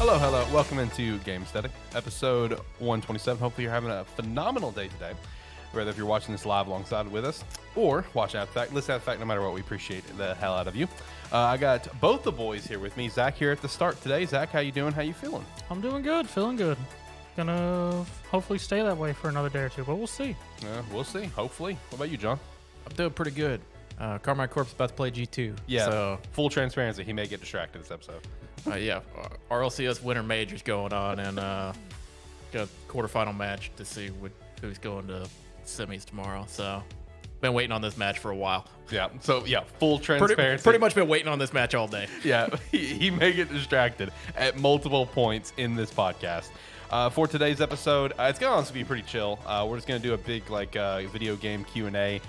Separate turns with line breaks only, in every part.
Hello, hello. Welcome into Gamesthetic, episode 127. Hopefully you're having a phenomenal day today. Whether if you're watching this live alongside with us or watching after the fact, listen after the fact, no matter what, we appreciate the hell out of you. I got both the boys here with me. Zach here at the start today. Zach, how you doing? How you feeling?
I'm doing good, feeling good. Gonna hopefully stay that way for another day or two, but we'll see.
We'll see. Hopefully. What about you, John?
I'm doing pretty good. Carmine Corp's about to play G2.
Yeah.
So,
full transparency, he may get distracted this episode.
RLCS Winter Majors going on, and got a quarterfinal match to see who's going to semis tomorrow. So, been waiting on this match for a while.
Yeah. So, yeah, full transparency.
Pretty much been waiting on this match all day.
Yeah, he may get distracted at multiple points in this podcast. For today's episode, it's going to honestly be pretty chill. We're just going to do a big video game Q&A.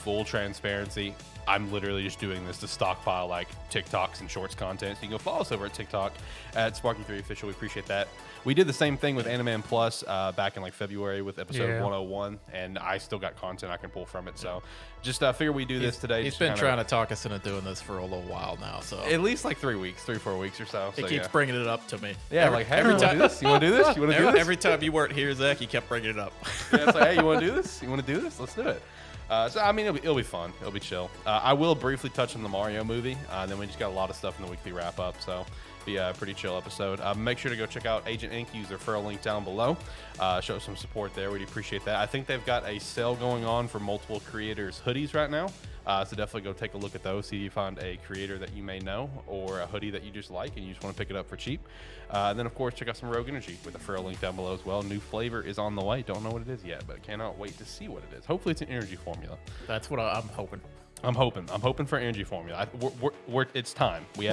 Full transparency. I'm literally just doing this to stockpile TikToks and shorts content. So you can go follow us over at TikTok at Sparky3Official. We appreciate that. We did the same thing with AniMan Plus back in February with episode 101, and I still got content I can pull from it. So just figure we do this today.
He's been trying to talk us into doing this for a little while now. So
at least 3 weeks, 3-4 weeks or so.
He keeps bringing it up to me.
Yeah, hey, you want to do this? You want to do this? You want to do this?
Every time you weren't here, Zach, he kept bringing it up.
Yeah, it's hey, you want to do this? You want to do this? Let's do it. It'll be fun. It'll be chill. I will briefly touch on the Mario movie. Then we just got a lot of stuff in the weekly wrap up. So be a pretty chill episode. Make sure to go check out Agent Inc. Use their referral link down below. Show some support there. We'd appreciate that. I think they've got a sale going on for multiple creators' hoodies right now. So definitely go take a look at those. See if you find a creator that you may know or a hoodie that you just like and you just want to pick it up for cheap. And then, of course, check out some Rogue Energy with a referral link down below as well. New flavor is on the way. Don't know what it is yet, but cannot wait to see what it is. Hopefully, it's an energy formula.
That's what I'm hoping.
I'm hoping for energy formula. It's time. We've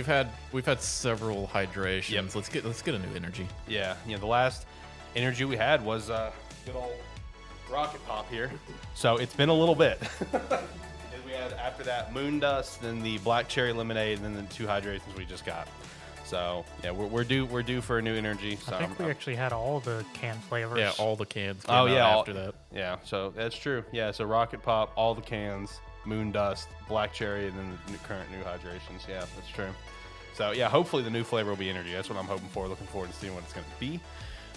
had several hydrations.
Yep.
Let's get a new energy.
Yeah. The last energy we had was good old Rocket Pop here. So it's been a little bit. And we had after that Moon Dust, then the Black Cherry Lemonade, and then the 2 hydrations we just got. So yeah, we're due for a new energy. So
I think we actually had all the canned flavors.
Yeah, all the cans.
After
that.
Yeah, so that's true. Yeah, so Rocket Pop, all the cans, Moon Dust, Black Cherry, and then the current new hydrations. Yeah, that's true. So yeah, hopefully the new flavor will be energy. That's what I'm hoping for. Looking forward to seeing what it's going to be.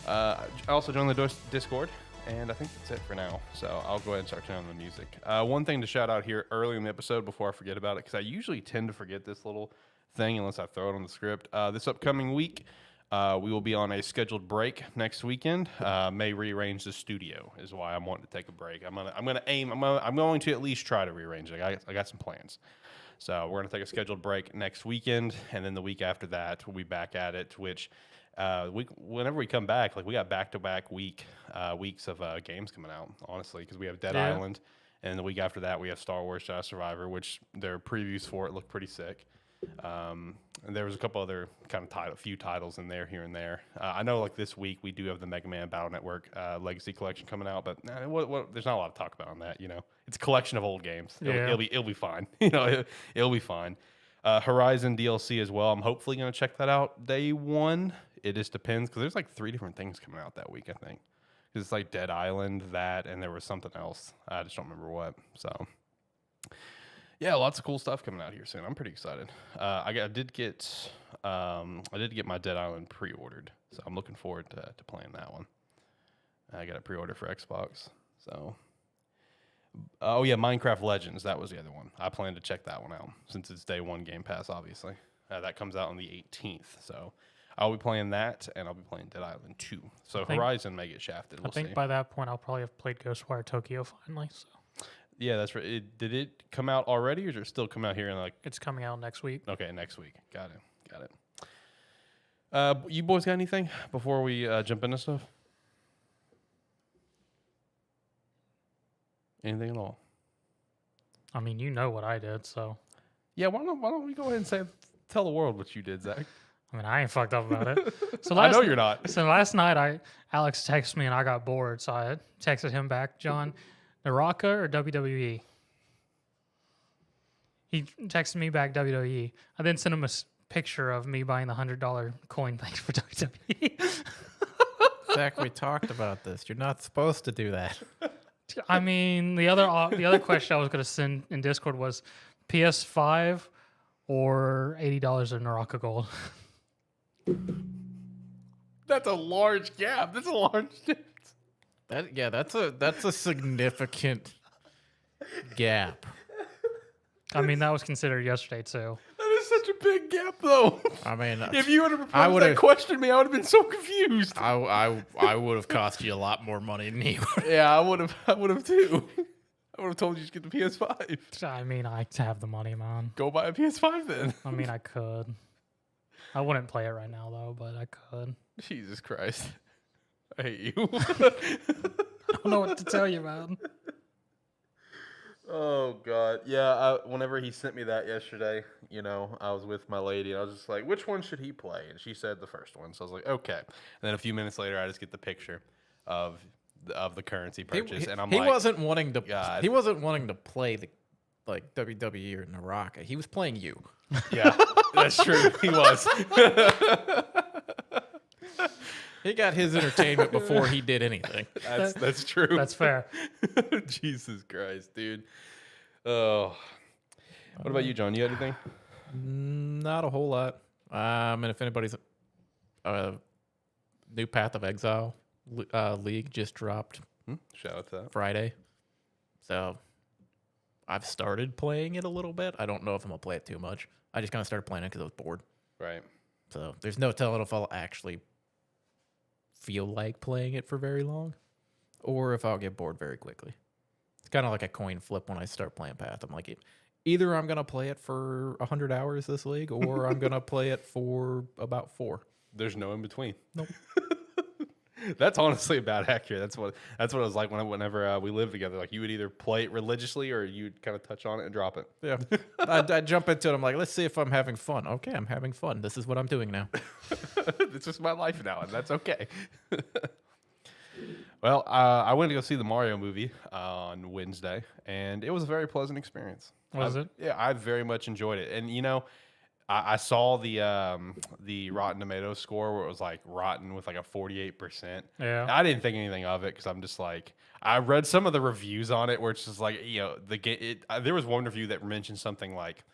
I also joined the Discord. And I think that's it for now. So I'll go ahead and start turning on the music. One thing to shout out here early in the episode before I forget about it, because I usually tend to forget this little thing unless I throw it on the script. This upcoming week, we will be on a scheduled break next weekend. May rearrange the studio is why I'm wanting to take a break. I'm going to at least try to rearrange it. I got some plans. So we're going to take a scheduled break next weekend, and then the week after that, we'll be back at it, which whenever we come back, we got back-to-back weeks of games coming out, honestly, because we have Dead Island, and the week after that we have Star Wars Jedi Survivor, which their previews for it look pretty sick. And there was a couple other few titles in there here and there. I know this week we do have the Mega Man Battle Network Legacy Collection coming out, but there's not a lot to talk about on that. It's a collection of old games. It'll be fine. It'll be fine. Horizon DLC as well. I'm hopefully going to check that out day one. It just depends because there's 3 different things coming out that week, I think. It's Dead Island, that, and there was something else. I just don't remember what. So, yeah, lots of cool stuff coming out here soon. I'm pretty excited. I did get my Dead Island pre-ordered, so I'm looking forward to playing that one. I got a pre-order for Xbox. So, Minecraft Legends. That was the other one. I plan to check that one out since it's day one Game Pass. Obviously, that comes out on the 18th. So. I'll be playing that, and I'll be playing Dead Island 2. So Horizon may get shafted. We'll see.
By that point, I'll probably have played Ghostwire Tokyo finally. So. Yeah,
that's right. Did it come out already, or does it still come out here in
It's coming out next week.
Okay, next week. Got it. You boys got anything before we jump into stuff? Anything at all?
I mean, you know what I did, so.
Yeah, why don't we go ahead and tell the world what you did, Zach?
I mean, I ain't fucked up about it. So
I know you're not.
So last night, Alex texted me and I got bored, so I texted him back, John, Naraka or WWE? He texted me back WWE. I then sent him a picture of me buying the $100 coin thing for WWE.
Zach, we talked about this. You're not supposed to do that.
I mean, the other question I was going to send in Discord was PS5 or $80 in Naraka Gold.
That's a large gap. That's a large difference.
That's a significant gap.
I mean, that was considered yesterday too.
That is such a big gap, though.
I mean,
If you would have proposed that question me, I would have been so confused.
I would have cost you a lot more money than he would.
Yeah, I would have too. I would have told you to get the PS5.
I mean, I have the money, man.
Go buy a PS5 then.
I mean, I could. I wouldn't play it right now though, but I could.
Jesus Christ. I hate you.
I don't know what to tell you, man.
Oh God, yeah. Whenever he sent me that yesterday, I was with my lady, and I was just like, "Which one should he play?" And she said the first one. So I was like, "Okay." And then a few minutes later, I just get the picture of the currency purchase, and
he wasn't wanting to. God. He wasn't wanting to play the WWE or Naraka. He was playing you.
Yeah, that's true. He was.
He got his entertainment before he did anything.
That's true.
That's fair.
Jesus Christ, dude. Oh. What about you, John? You got anything?
Not a whole lot. And if anybody's new Path of Exile League just dropped.
Shout out to that.
Friday. So I've started playing it a little bit. I don't know if I'm going to play it too much. I just kind of started playing it because I was bored.
Right.
So there's no telling if I'll actually feel like playing it for very long or if I'll get bored very quickly. It's kind of like a coin flip when I start playing Path. I'm like, either I'm going to play it for 100 hours this league or I'm going to play it for about 4.
There's no in between.
Nope.
That's honestly about accurate. That's what it was like whenever we lived together. Like you would either play it religiously or you'd kind of touch on it and drop it.
Yeah. I'd jump into it. I'm like, let's see if I'm having fun. Okay, I'm having fun. This is what I'm doing now.
This is my life now, and that's okay. Well, I went to go see the Mario movie on Wednesday, and it was a very pleasant experience.
Was it?
Yeah, I very much enjoyed it. And I saw the Rotten Tomatoes score where it was like rotten with like a 48%.
Yeah.
I didn't think anything of it because I'm just like, I read some of the reviews on it where it's just like, there was one review that mentioned something like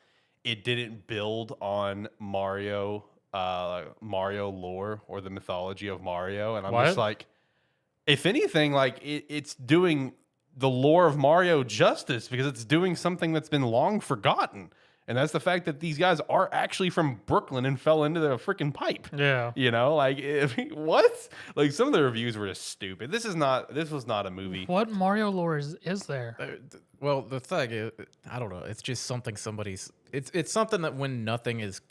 it didn't build on Mario lore or the mythology of Mario, and I'm just like, if anything, like it's doing the lore of Mario justice because it's doing something that's been long forgotten. And that's the fact that these guys are actually from Brooklyn and fell into the freaking pipe.
Yeah.
What? Like some of the reviews were just stupid. This was not a movie.
What Mario lore is there?
Well, the thing is, I don't know. It's just something it's something that when nothing is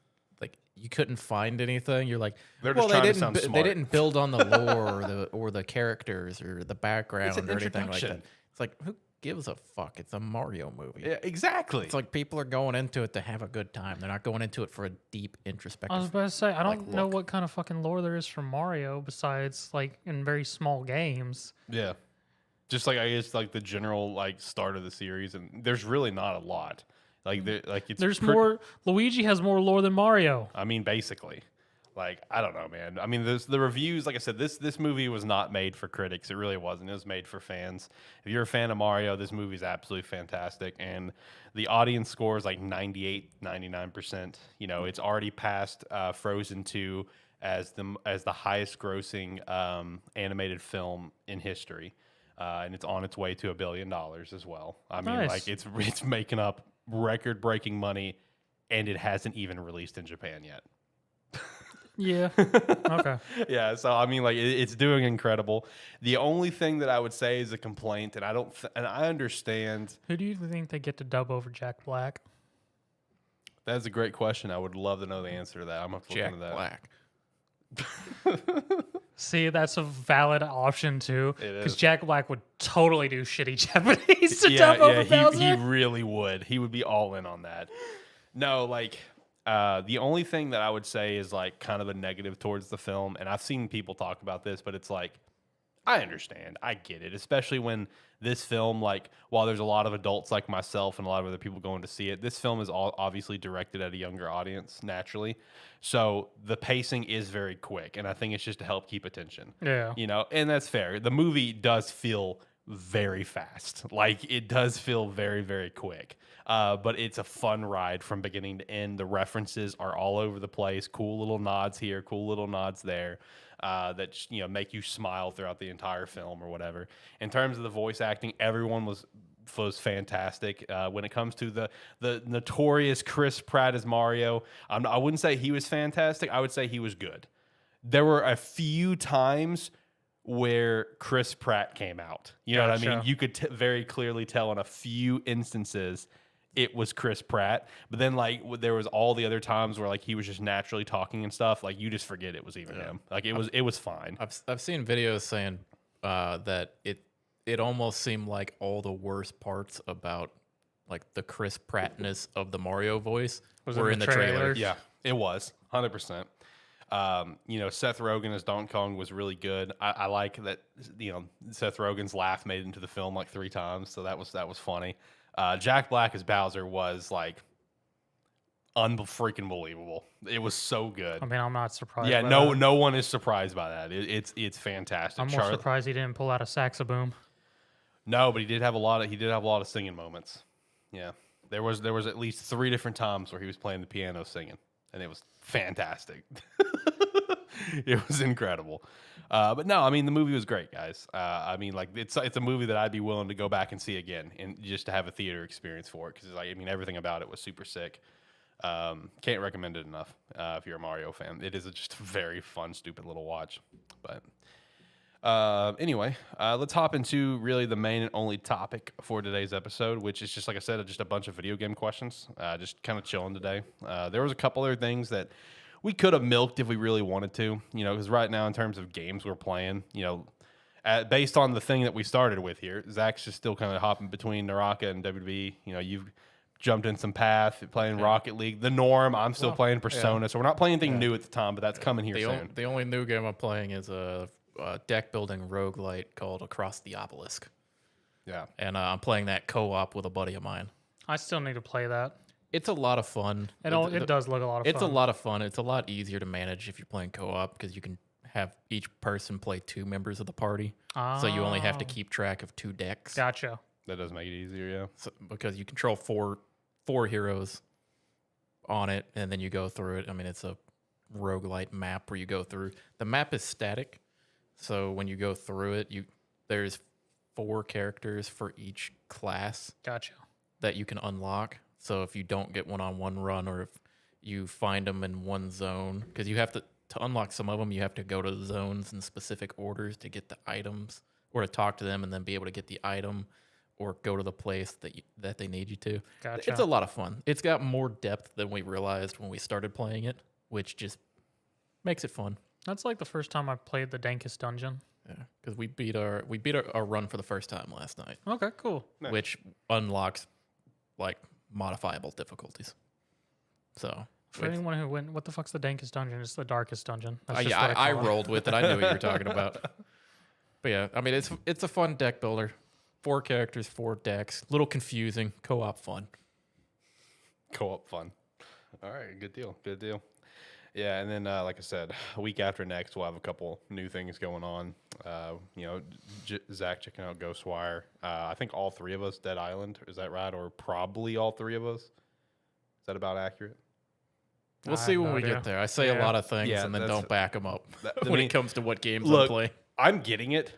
like you couldn't find anything, you're like,
they
didn't build on the lore or the characters or the background or anything like that. It's like, who gives a fuck? It's a Mario movie.
Yeah, exactly.
It's like people are going into it to have a good time. They're not going into it for a deep introspective.
I was about to say, I don't know what kind of fucking lore there is for Mario besides like in very small games.
Yeah. Just like I guess like the general like start of the series, and there's really not a lot. More.
Luigi has more lore than Mario.
I mean, basically. Like, I don't know, man. I mean, the reviews, like I said, this movie was not made for critics. It really wasn't. It was made for fans. If you're a fan of Mario, this movie is absolutely fantastic. And the audience score is like 98, 99%. It's already passed Frozen 2 as the highest grossing animated film in history. And it's on its way to $1 billion as well. I mean, like it's making up record-breaking money, and it hasn't even released in Japan yet.
Yeah. Okay.
Yeah. So I mean, like it's doing incredible. The only thing that I would say is a complaint, and I understand.
Who do you think they get to dub over Jack Black?
That's a great question. I would love to know the answer to that. I'm gonna look into that.
Black.
See, that's a valid option too, because
is.
Jack Black would totally do shitty Japanese to dub over Bowser.
He really would. He would be all in on that. No, like. The only thing that I would say is like kind of a negative towards the film, and I've seen people talk about this, but it's like, I understand, I get it, especially when this film, like, while there's a lot of adults like myself and a lot of other people going to see it, this film is obviously directed at a younger audience, naturally. So the pacing is very quick, and I think it's just to help keep attention.
Yeah.
And that's fair. The movie does feel very fast. Like, it does feel very, very quick. But it's a fun ride from beginning to end. The references are all over the place. Cool little nods here, cool little nods there, that make you smile throughout the entire film or whatever. In terms of the voice acting, everyone was fantastic. When it comes to the notorious Chris Pratt as Mario, I wouldn't say he was fantastic. I would say he was good. There were a few times where Chris Pratt came out. You know what I mean? You could very clearly tell in a few instances it was Chris Pratt. But then, like, there was all the other times where, like, he was just naturally talking and stuff. Like, you just forget it was even him. Like, it was fine.
I've seen videos saying that it almost seemed like all the worst parts about, like, the Chris Prattness of the Mario voice were in the trailer.
Yeah, it was 100%. Seth Rogen as Donkey Kong was really good. I like that. Seth Rogen's laugh made it into the film like 3 times, so that was funny. Jack Black as Bowser was like unfreaking believable. It was so good.
I mean, I'm not surprised.
Yeah,
by
no,
that.
no one is surprised by that. It's fantastic.
I'm more surprised he didn't pull out a saxoboom.
No, but he did have a lot of singing moments. Yeah, there was at least 3 different times where he was playing the piano singing, and it was fantastic. It was incredible. But no, I mean, the movie was great, guys. I mean, like, it's a movie that I'd be willing to go back and see again, and just to have a theater experience for it, because everything about it was super sick. Can't recommend it enough if you're a Mario fan. It is just a very fun, stupid little watch. But anyway, let's hop into really the main and only topic for today's episode, which is just, like I said, just a bunch of video game questions. Just kind of chilling today. There was a couple other things that we could have milked if we really wanted to, because right now in terms of games we're playing, based on the thing that we started with here, Zach's just still kind of hopping between Naraka and WWE. You've jumped in some path, playing Rocket League, the norm. I'm still playing Persona, so we're not playing anything new at the time, but that's coming here soon.
The only new game I'm playing is a deck building roguelite called Across the Obelisk.
Yeah.
And I'm playing that co-op with a buddy of mine.
I still need to play that.
It's a lot of fun.
It does look a lot of fun.
It's a lot of fun. It's a lot easier to manage if you're playing co-op because you can have each person play 2 members of the party. So you only have to keep track of 2 decks.
Gotcha.
That does make it easier, yeah.
So, because you control four heroes on it, and then you go through it. I mean, it's a roguelite map where you go through. The map is static, so when you go through it, there's 4 characters for each class.
Gotcha.
That you can unlock. So if you don't get one-on-one run, or if you find them in one zone, because you have to unlock some of them, you have to go to the zones in specific orders to get the items, or to talk to them and then be able to get the item, or go to the place that they need you to.
Gotcha.
It's a lot of fun. It's got more depth than we realized when we started playing it, which just makes it fun.
That's like the first time I played the Dankest Dungeon.
Yeah, because we beat our run for the first time last night.
Okay, cool.
Nice.
Which unlocks like modifiable difficulties. So
For anyone who went, what the fuck's the Dankest Dungeon? It's the darkest dungeon. That's just
yeah,
what
I
call it.
rolled with it. I knew what you were talking about. But yeah, I mean, it's a fun deck builder. 4 characters, 4 decks. Little confusing. Co-op fun.
Co-op fun. All right, good deal. Good deal. Yeah, and then like I said, a week after next, we'll have a couple new things going on. Zach checking out Ghostwire. I think all 3 of us, Dead Island. Is that right? Or probably all 3 of us. Is that about accurate?
We'll see when we get there. I say a lot of things and then don't back them up when it comes to what games I'm playing.
I'm getting it,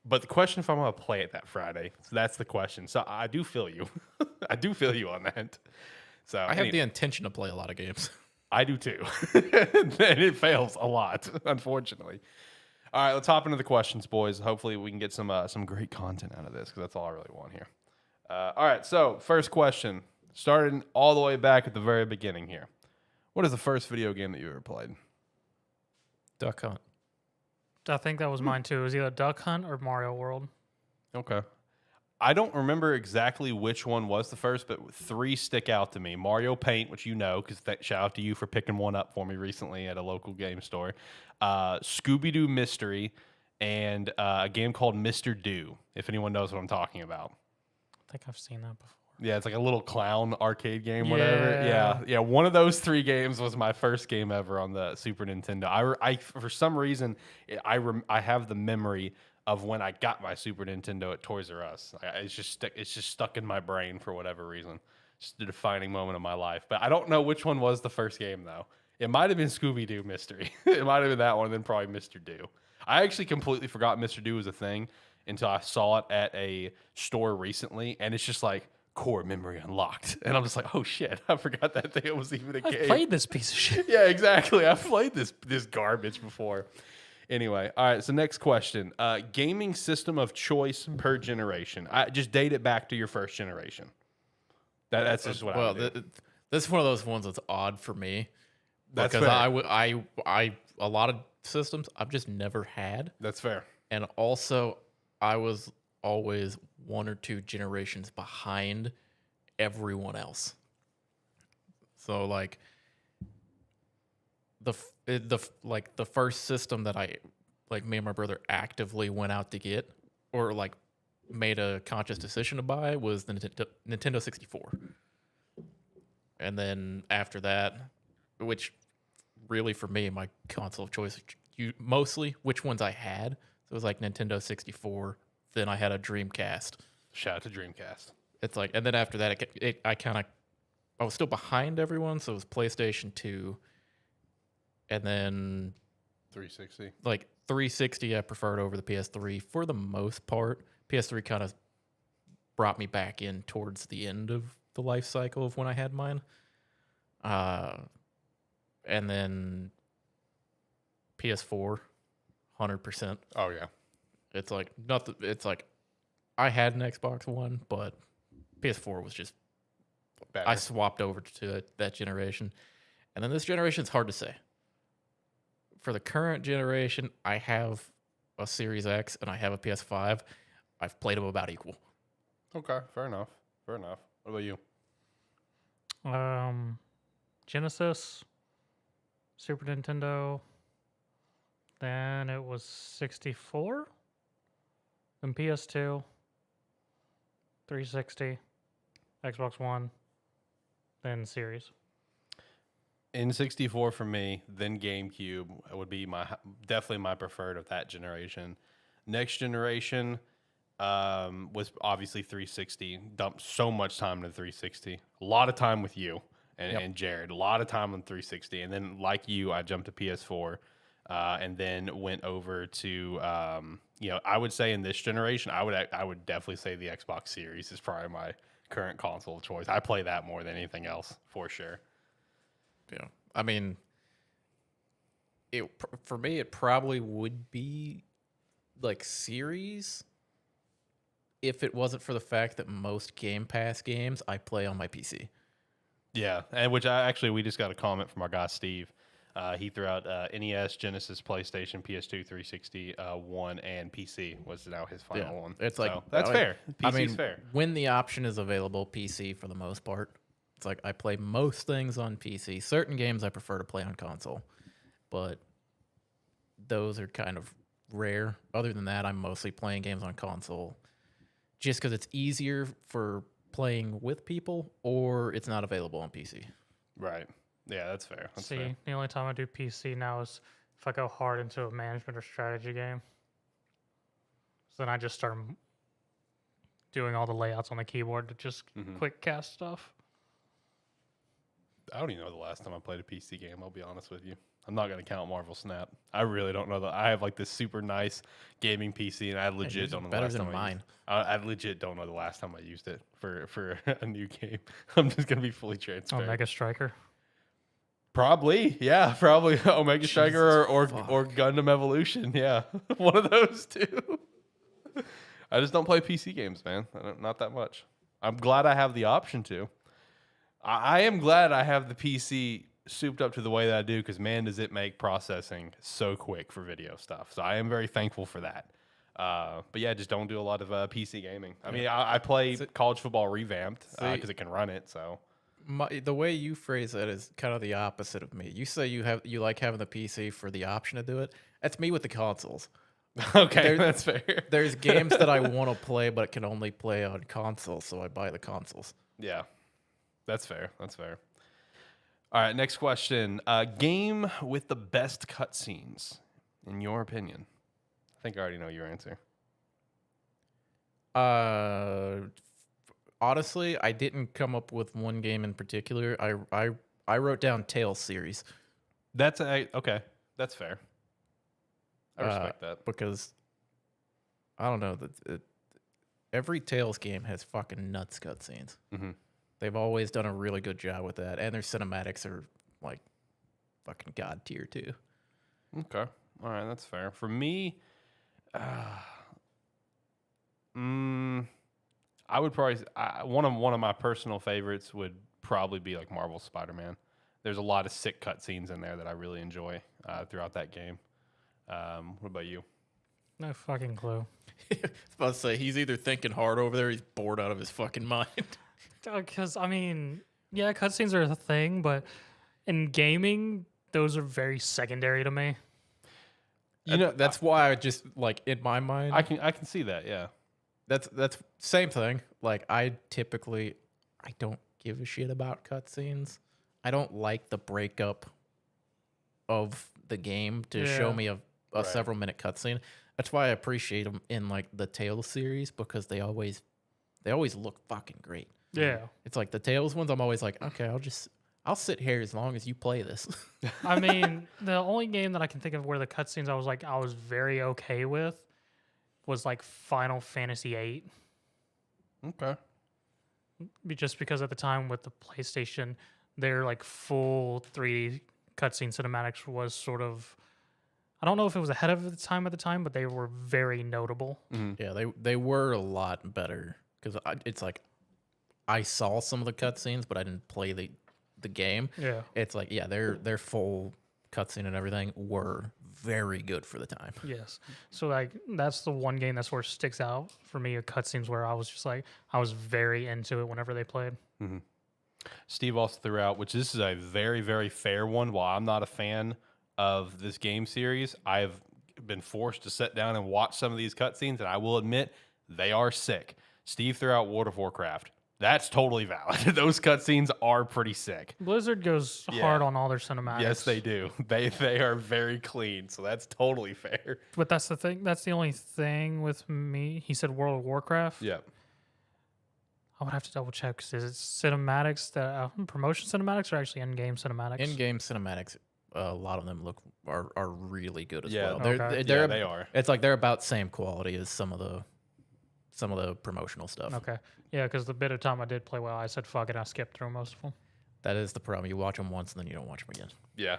but the question if I'm going to play it that Friday. So that's the question. So I do feel you. I do feel you on that. So
I have the intention to play a lot of games.
I do too. And it fails a lot, unfortunately. All right, let's hop into the questions, boys. Hopefully we can get some great content out of this, because that's all I really want here. All right, so first question, starting all the way back at the very beginning here. What is the first video game that you ever played?
Duck Hunt.
I think that was mine too. It was either Duck Hunt or Mario World.
Okay. I don't remember exactly which one was the first, but 3 stick out to me. Mario Paint, which because shout out to you for picking one up for me recently at a local game store. Scooby-Doo Mystery, and a game called Mr. Do, if anyone knows what I'm talking about.
I think I've seen that before.
Yeah, it's like a little clown arcade game, whatever. Yeah. One of those 3 games was my first game ever on the Super Nintendo. I for some reason, I have the memory of when I got my Super Nintendo at Toys R Us. It's just stuck in my brain for whatever reason. Just the defining moment of my life. But I don't know which one was the first game though. It might have been Scooby Doo Mystery. It might have been that one, then probably Mr. Do. I actually completely forgot Mr. Do was a thing until I saw it at a store recently, and it's just like core memory unlocked, and I'm just like, oh shit, I forgot that thing was even a game.
I played this piece of shit.
Yeah, exactly. I've played this garbage before. Anyway, all right. So next question: gaming system of choice per generation. I just date it back to your first generation. That's just what I would do.
This is one of those ones that's odd for me.
That's
because
fair.
I a lot of systems I've just never had,
That's fair.
and also I was always 1 or 2 generations behind everyone else. So like the first system that me and my brother actively went out to get, or like made a conscious decision to buy, was the Nintendo 64. And then after that, which really for me, my console of choice, mostly which ones I had. So it was like Nintendo 64. Then I had a Dreamcast.
Shout out to Dreamcast.
It's like, and then after that, I was still behind everyone. So it was PlayStation 2. And then
360.
like 360, I preferred over the PS3 for the most part. PS3 kind of brought me back in towards the end of the life cycle of when I had mine. And then PS4, 100%.
Oh yeah.
It's like nothing. It's like I had an Xbox One, but PS4 was just
Better.
I swapped over to that generation, and then this generation is hard to say. For the current generation, I have a Series X and I have a PS5. I've played them about equal.
Okay, fair enough. Fair enough. What about you?
Genesis, Super Nintendo. Then it was 64. Then PS2, 360, Xbox One, then Series.
N64 for me, then GameCube would be definitely my preferred of that generation. Next generation was obviously 360. Dumped so much time into 360. A lot of time with you and Jared. A lot of time on 360. And then like you, I jumped to PS4 and then went over to I would say in this generation, I would definitely say the Xbox Series is probably my current console of choice. I play that more than anything else for sure.
Yeah, I mean, for me, it probably would be like Series if it wasn't for the fact that most Game Pass games I play on my PC.
Yeah, and we just got a comment from our guy Steve. He threw out NES, Genesis, PlayStation, PS2, 360, One, and PC was now his final one.
It's
so that's fair. PC's fair.
When the option is available, PC for the most part. It's like I play most things on PC. Certain games I prefer to play on console, but those are kind of rare. Other than that, I'm mostly playing games on console just because it's easier for playing with people or it's not available on PC.
Right. Yeah, that's fair. That's
See,
fair.
the only time I do PC now is if I go hard into a management or strategy game. So then I just start doing all the layouts on the keyboard to just quick cast stuff.
I don't even know the last time I played a PC game, I'll be honest with you. I'm not going to count Marvel Snap. I really don't know. I have like this super nice gaming PC, and I legit don't know the last time I legit don't know the last time I used it for a new game. I'm just going to be fully transparent.
Omega Striker.
Probably, yeah. Probably Omega Striker or Gundam Evolution. Yeah, one of those two. I just don't play PC games, man. Not that much. I'm glad I have the option to. I am glad I have the PC souped up to the way that I do because, man, does it make processing so quick for video stuff. So I am very thankful for that. But, yeah, just don't do a lot of PC gaming. I mean, I play college football revamped because it can run it. So
the way you phrase that is kind of the opposite of me. You say you like having the PC for the option to do it. That's me with the consoles.
Okay, that's fair.
There's games that I want to play but can only play on consoles, so I buy the consoles.
Yeah. That's fair. That's fair. All right, next question. Game with the best cutscenes, in your opinion? I think I already know your answer.
Honestly, I didn't come up with one game in particular. I wrote down Tales series.
That's okay. That's fair. I respect that.
Because I don't know every Tales game has fucking nuts cutscenes.
Mm-hmm.
They've always done a really good job with that, and their cinematics are like fucking god tier too.
Okay, all right, that's fair. For me, I would probably one of my personal favorites would probably be like Marvel Spider-Man. There's a lot of sick cutscenes in there that I really enjoy throughout that game. What about you?
No fucking clue.
I was about to say he's either thinking hard over there, or he's bored out of his fucking mind.
Because I mean, yeah, cutscenes are a thing, but in gaming, those are very secondary to me.
You know, that's why I just like in my mind.
I can see that. Yeah,
that's same thing. Like I don't give a shit about cutscenes. I don't like the breakup of the game to show me a several minute cutscene. That's why I appreciate them in like the Tales series because they always look fucking great.
Yeah,
it's like the Tales ones. I'm always like, okay, I'll sit here as long as you play this.
I mean, the only game that I can think of where the cutscenes I was very okay with was like Final Fantasy VIII.
Okay.
Just because at the time with the PlayStation, their like full 3D cutscene cinematics was sort of, I don't know if it was ahead of the time at the time, but they were very notable.
Mm-hmm.
Yeah, they were a lot better because it's like I saw some of the cutscenes, but I didn't play the game.
Yeah,
it's like their full cutscene and everything were very good for the time.
yes. So like that's the one game that sort of sticks out for me. Cutscenes where I was just like I was very into it whenever they played.
Mm-hmm. Steve also threw out, which this is a very, very fair one. While I'm not a fan of this game series, I've been forced to sit down and watch some of these cutscenes, and I will admit they are sick. Steve threw out World of Warcraft. That's totally valid. Those cutscenes are pretty sick.
Blizzard goes hard on all their cinematics.
Yes, they do. They are very clean, so that's totally fair.
But that's the thing. That's the only thing with me. He said World of Warcraft.
Yeah.
I would have to double check because is it cinematics that promotion cinematics or actually in-game cinematics?
In-game cinematics, a lot of them are really good as well.
Okay.
They are.
It's like they're about same quality as some of the promotional stuff.
Okay. Yeah, because the bit of time I did play well, I said fuck it, I skipped through most of them.
That is the problem. You watch them once and then you don't watch them again.
Yeah.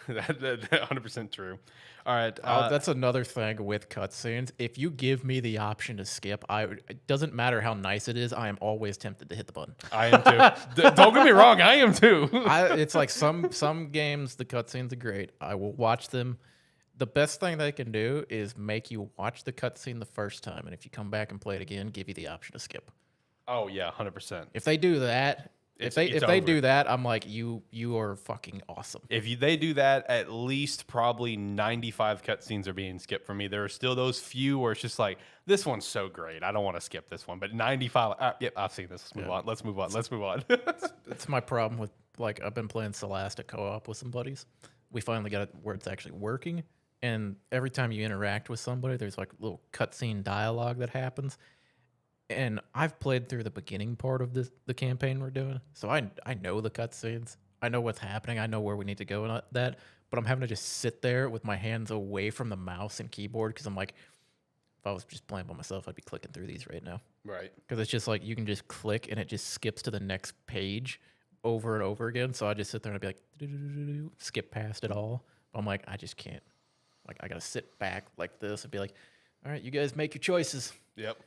That's 100% true. All right.
That's another thing with cutscenes. If you give me the option to skip, it doesn't matter how nice it is. I am always tempted to hit the button.
I am too. Don't get me wrong. I am too.
It's like some games, the cutscenes are great. I will watch them. The best thing they can do is make you watch the cutscene the first time, and if you come back and play it again, give you the option to skip.
Oh yeah, 100%.
If they do that, if they do that, I'm like, you are fucking awesome.
If they do that, at least probably 95 cutscenes are being skipped for me. There are still those few where it's just like, this one's so great, I don't want to skip this one. But 95, yep, I've seen this. Let's move on.
It's my problem with, like, I've been playing Celeste co-op with some buddies. We finally got it where it's actually working. And every time you interact with somebody, there's like little cutscene dialogue that happens. And I've played through the beginning part of the campaign we're doing, so I know the cutscenes. I know what's happening. I know where we need to go and that. But I'm having to just sit there with my hands away from the mouse and keyboard because I'm like, if I was just playing by myself, I'd be clicking through these right now.
Right.
Because it's just like you can just click and it just skips to the next page over and over again. So I just sit there and I'd be like, skip past it all. I'm like, I just can't. Like, I got to sit back like this and be like, all right, you guys make your choices.
Yep.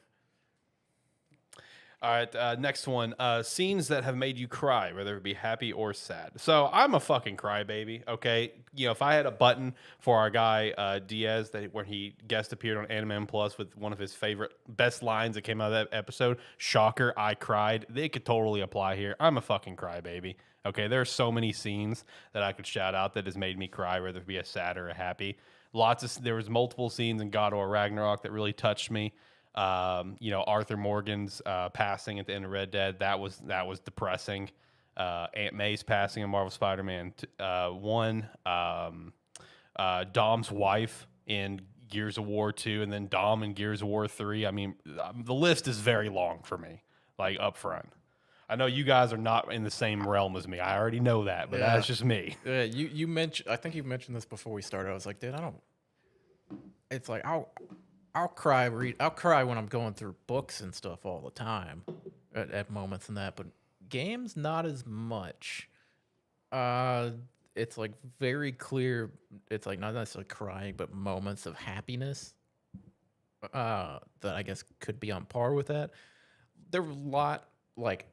All right, next one. Scenes that have made you cry, whether it be happy or sad. So I'm a fucking crybaby, okay? You know, if I had a button for our guy Diaz, where he guest appeared on AniMan Plus with one of his favorite best lines that came out of that episode, shocker, I cried. They could totally apply here. I'm a fucking crybaby. Okay, there are so many scenes that I could shout out that has made me cry, whether it be a sad or a happy. There was multiple scenes in God of War Ragnarok that really touched me. You know, Arthur Morgan's passing at the end of Red Dead, that was depressing. Aunt May's passing in Marvel Spider-Man 1. Dom's wife in Gears of War 2, and then Dom in Gears of War 3. I mean, the list is very long for me, like up front. I know you guys are not in the same realm as me. I already know that, but that's just me.
Yeah, you mentioned. I think you mentioned this before we started. I was like, dude, I don't. It's like I'll cry when I'm going through books and stuff all the time, at moments in that. But games, not as much. It's like very clear. It's like not necessarily crying, but moments of happiness. That I guess could be on par with that. There were a lot like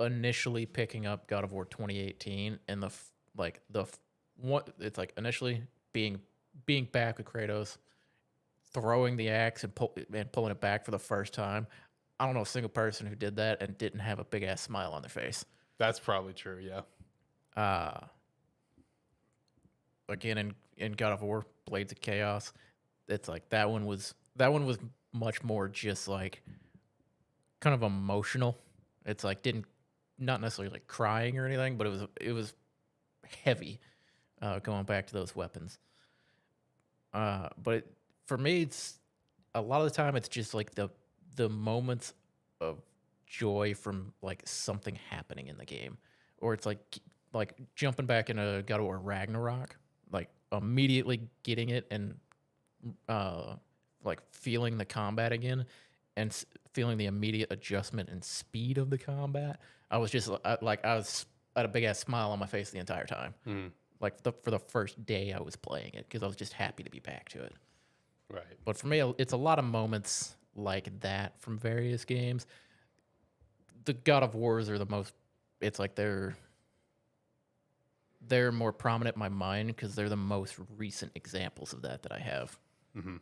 initially picking up God of War 2018 and it's like initially being back with Kratos, throwing the axe and pulling it back for the first time. I don't know a single person who did that and didn't have a big ass smile on their face.
That's probably true. Yeah.
Again in God of War, Blades of Chaos, it's like that one was much more just like kind of emotional. It's like not necessarily like crying or anything, but it was heavy going back to those weapons. But for me, it's a lot of the time it's just like the moments of joy from like something happening in the game, or it's like jumping back into God of War Ragnarok, like immediately getting it and like feeling the combat again and feeling the immediate adjustment and speed of the combat. I was just I was had a big ass smile on my face the entire time. Like for the first day I was playing it, because I was just happy to be back to it.
Right.
But for me, it's a lot of moments like that from various games. The God of Wars are the most. It's like they're more prominent in my mind because they're the most recent examples of that I have.
Mm-hmm.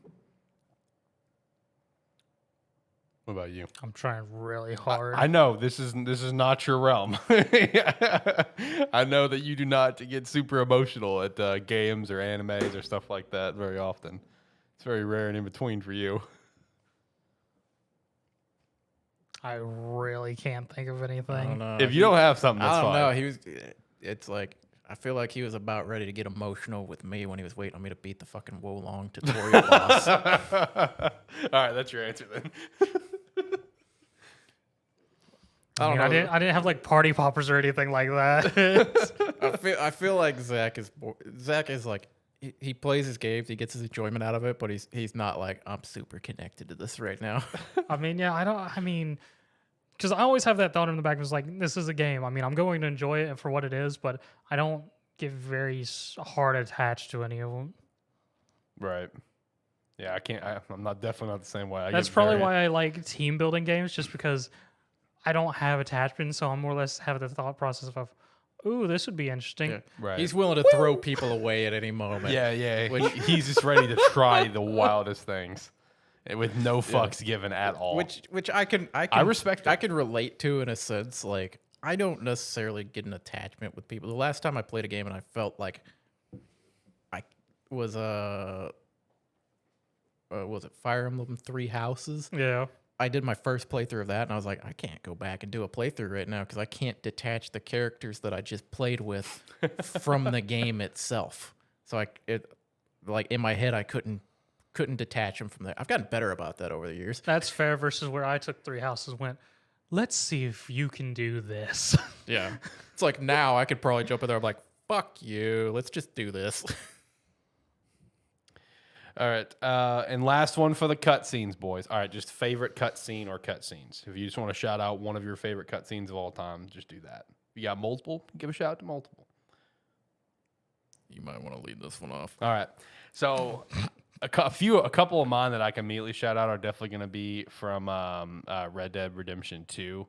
What about you?
I'm trying really hard.
I know this is not your realm. I know that you do not get super emotional at games or animes or stuff like that very often. It's very rare and in between for you.
I really can't think of anything.
I don't know.
If you don't have something, that's
I don't
fine.
know. It's like I feel like he was about ready to get emotional with me when he was waiting on me to beat the fucking Wolong tutorial boss.
All right, that's your answer then.
I didn't have like party poppers or anything like that.
I feel like Zach is like he plays his games, he gets his enjoyment out of it, but he's not like I'm super connected to this right now.
I mean, because I always have that thought in the back of like, this is a game. I mean, I'm going to enjoy it for what it is, but I don't get very hard attached to any of them.
Right. Yeah, I can't. I'm not definitely not the same way.
That's probably why I like team building games, just because I don't have attachment, so I'm more or less have the thought process of, ooh, this would be interesting.
Yeah.
Right.
He's willing to throw people away at any moment.
Yeah. He's just ready to try the wildest things with no fucks given at all.
Which I respect. I can relate to in a sense. Like I don't necessarily get an attachment with people. The last time I played a game and I felt like I was was it Fire Emblem 3 Houses?
Yeah.
I did my first playthrough of that, and I was like, I can't go back and do a playthrough right now because I can't detach the characters that I just played with from the game itself. So like in my head, I couldn't detach them from there. I've gotten better about that over the years.
That's fair versus where I took 3 Houses, went, let's see if you can do this.
Yeah. It's like now I could probably jump in there. I'm like, fuck you. Let's just do this.
All right. And last one for the cutscenes, boys. All right. Just favorite cutscene or cutscenes. If you just want to shout out one of your favorite cutscenes of all time, just do that. If you got multiple, give a shout out to multiple.
You might want to lead this one off.
All right. So a couple of mine that I can immediately shout out are definitely going to be from Red Dead Redemption 2.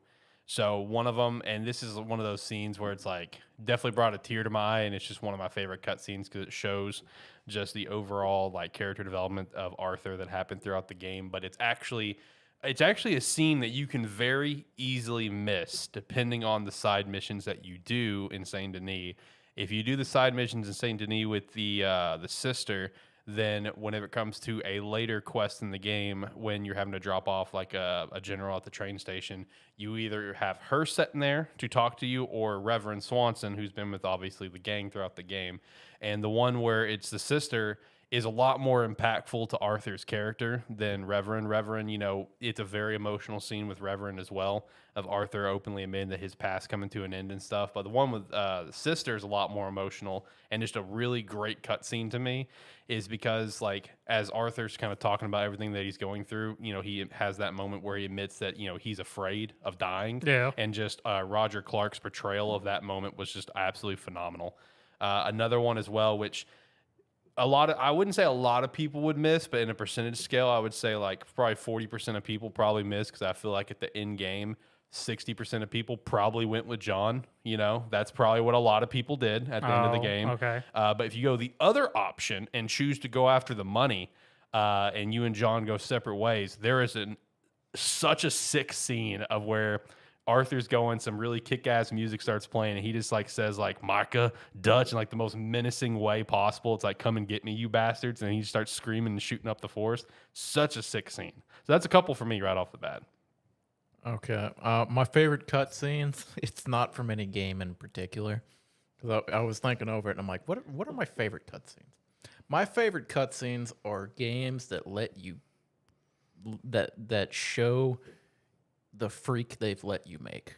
So one of them, and this is one of those scenes where it's like definitely brought a tear to my eye, and it's just one of my favorite cutscenes because it shows just the overall like character development of Arthur that happened throughout the game. But it's actually a scene that you can very easily miss depending on the side missions that you do in Saint Denis. If you do the side missions in Saint Denis with the sister, then whenever it comes to a later quest in the game, when you're having to drop off like a general at the train station, you either have her sitting there to talk to you or Reverend Swanson, who's been with obviously the gang throughout the game. And the one where it's the sister, is a lot more impactful to Arthur's character than Reverend. Reverend, you know, it's a very emotional scene with Reverend as well, of Arthur openly admitting that his past coming to an end and stuff. But the one with the sister is a lot more emotional, and just a really great cutscene to me is because, like, as Arthur's kind of talking about everything that he's going through, you know, he has that moment where he admits that, you know, he's afraid of dying.
Yeah.
And just Roger Clark's portrayal of that moment was just absolutely phenomenal. Another one as well, which I wouldn't say a lot of people would miss, but in a percentage scale, I would say like probably 40% of people probably miss, because I feel like at the end game, 60% of people probably went with John. You know, that's probably what a lot of people did at the end of the game.
Okay.
But if you go the other option and choose to go after the money, and you and John go separate ways, there is such a sick scene of where Arthur's going, some really kick-ass music starts playing, and he just like says like Micah Dutch in like the most menacing way possible. It's like, come and get me, you bastards. And he starts screaming and shooting up the forest. Such a sick scene. So that's a couple for me right off the bat.
Okay. My favorite cutscenes, it's not from any game in particular. Because I was thinking over it, and I'm like, what are my favorite cutscenes? My favorite cutscenes are games that let you, that show the freak they've let you make.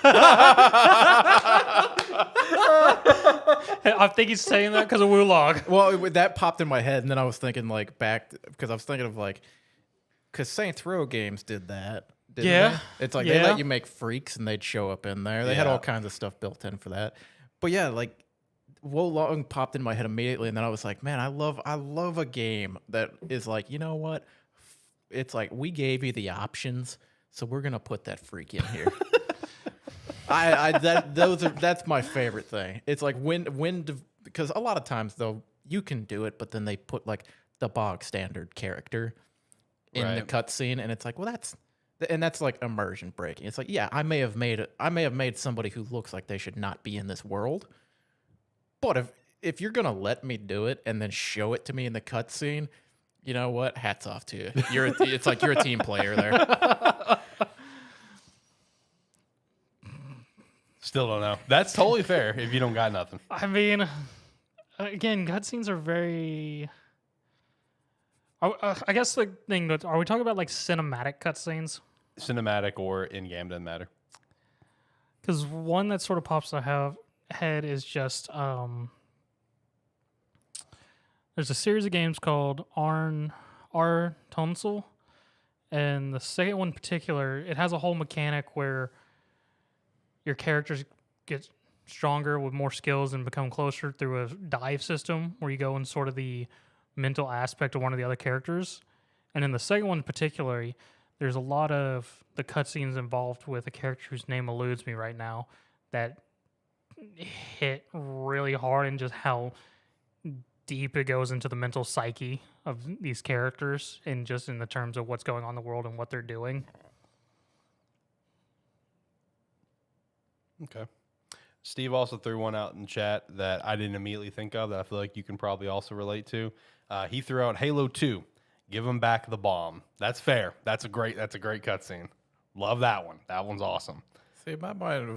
I think he's saying that because of Wulog.
Well, that popped in my head, and then I was thinking like back, because I was thinking of like, because Saints Row games did that. Didn't
Yeah.
they? It's like
Yeah.
they let you make freaks, and they'd show up in there. They had
Yeah.
all kinds of stuff built in for that. But yeah, like Wulong popped in my head immediately, and then I was like, man, I love a game that is like, you know what? It's like, we gave you the options, so we're gonna put that freak in here. That's my favorite thing. It's like because a lot of times though you can do it, but then they put like the bog standard character in the cutscene, and it's like, well, that's like immersion breaking. It's like, yeah, I may have made somebody who looks like they should not be in this world, but if you're gonna let me do it and then show it to me in the cutscene, you know what? Hats off to you. It's like you're a team player there.
Still don't know. That's totally fair if you don't got nothing.
I mean, again, cutscenes are very. I guess the thing that, are we talking about like cinematic cutscenes?
Cinematic or in-game, doesn't matter.
Because one that sort of pops in my head is just there's a series of games called R Tonsel, and the second one in particular, it has a whole mechanic where your characters get stronger with more skills and become closer through a dive system where you go in sort of the mental aspect of one of the other characters. And in the second one in particular, there's a lot of the cutscenes involved with a character whose name eludes me right now that hit really hard, and just how deep it goes into the mental psyche of these characters, and just in the terms of what's going on in the world and what they're doing.
Okay. Steve also threw one out in chat that I didn't immediately think of, that I feel like you can probably also relate to. He threw out Halo 2. Give him back the bomb. That's fair. That's a great cutscene. Love that one. That one's awesome.
See, my mind